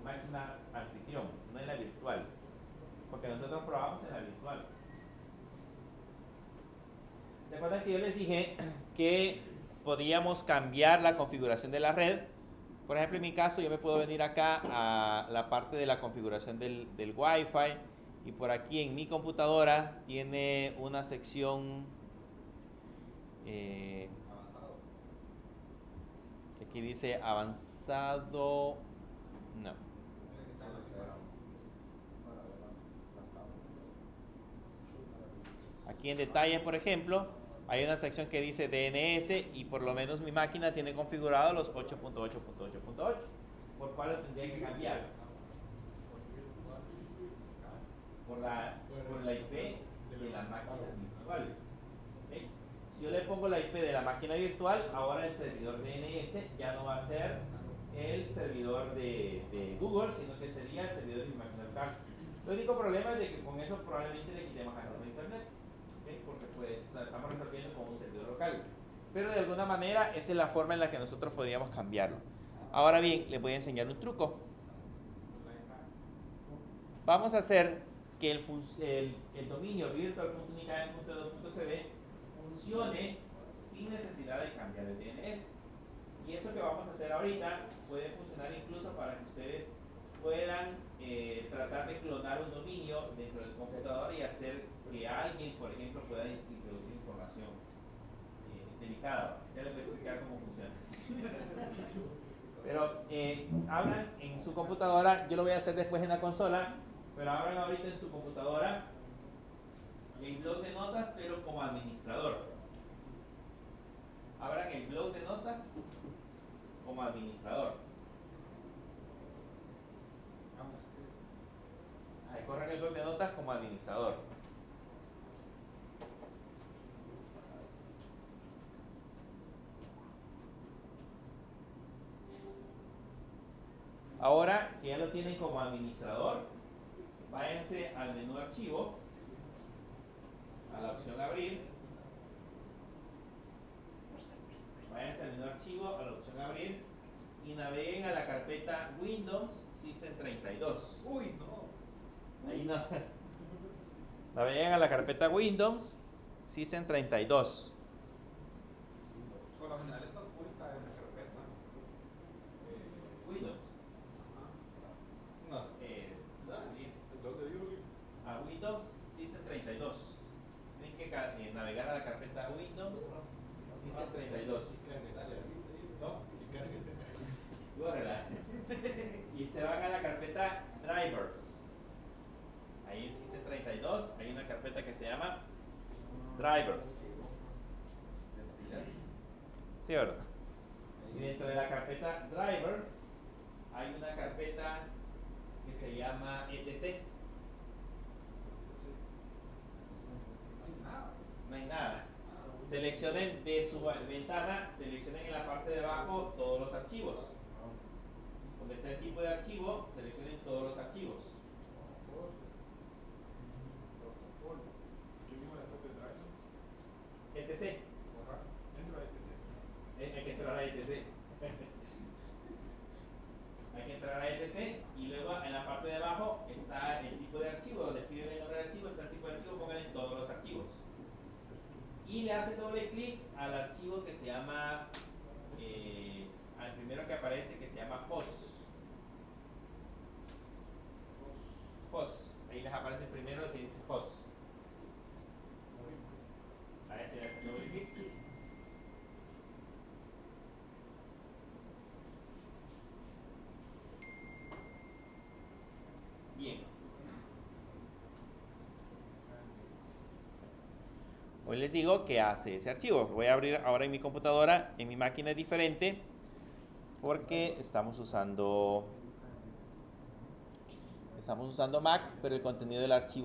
máquina anfitrión, no en la virtual? Porque nosotros probamos en la virtual. ¿Se acuerdan que yo les dije que podíamos cambiar la configuración de la red? Por ejemplo, en mi caso, yo me puedo venir acá a la parte de la configuración del Wi-Fi, y por aquí en mi computadora tiene una sección que aquí dice avanzado. No. Aquí en detalles, por ejemplo, hay una sección que dice DNS y por lo menos mi máquina tiene configurado los 8.8.8.8, por cual lo tendría que cambiar por la IP de la máquina virtual. ¿Okay? Si yo le pongo la IP de la máquina virtual, ahora el servidor DNS ya no va a ser el servidor de Google, sino que sería el servidor de mi máquina local. El único problema es de que con eso probablemente le quitemos acceso a internet, ¿okay? Porque pues estamos resolviendo con un servidor local. Pero de alguna manera esa es la forma en la que nosotros podríamos cambiarlo. Ahora bien, les voy a enseñar un truco. Vamos a hacer que el dominio virtual.unicae.edu.cb funcione sin necesidad de cambiar el DNS. Y esto que vamos a hacer ahorita puede funcionar incluso para que ustedes puedan tratar de clonar un dominio dentro de su computadora y hacer que alguien, por ejemplo, pueda introducir información delicada. Ya les voy a explicar cómo funciona. Pero abran en su computadora, yo lo voy a hacer después en la consola, pero abran ahorita en su computadora el blog de notas, pero como administrador. Abran el blog de notas como administrador. Ahí corren el blog de notas como administrador. Ahora que ya lo tienen como administrador, váyanse al menú archivo, a la opción abrir. Váyanse al menú archivo, a la opción abrir y naveguen a la carpeta Windows System 32. Uy, no. Ahí no. Naveguen a la carpeta Windows System 32. Por lo general está oculta esa carpeta. Windows. No, a Windows System 32. Tienen que navegar a la carpeta Windows System 32. ¿No? Y se van a la carpeta Drivers. Ahí en System 32 hay una carpeta que se llama drivers. Sí, ¿verdad? Y dentro de la carpeta drivers hay una carpeta que se llama etc. No hay nada. Seleccionen de su ventana, seleccionen en la parte de abajo todos los archivos. Donde está el tipo de archivo, seleccionen todos los archivos. etc. Hay que entrar a etc. Hay que entrar a etc y luego en la parte de abajo está el tipo de archivo. Donde escriben el nombre del archivo, está el tipo de archivo, pongan en todos los archivos. Y le hace doble clic al archivo que se llama, al primero que aparece, que se llama host. Ahí les aparece el primero que dice host. A ese le hacen doble clic. Bien. Hoy les digo que hace ese archivo. Voy a abrir ahora en mi computadora, en mi máquina es diferente, porque estamos usando Mac, pero el contenido del archivo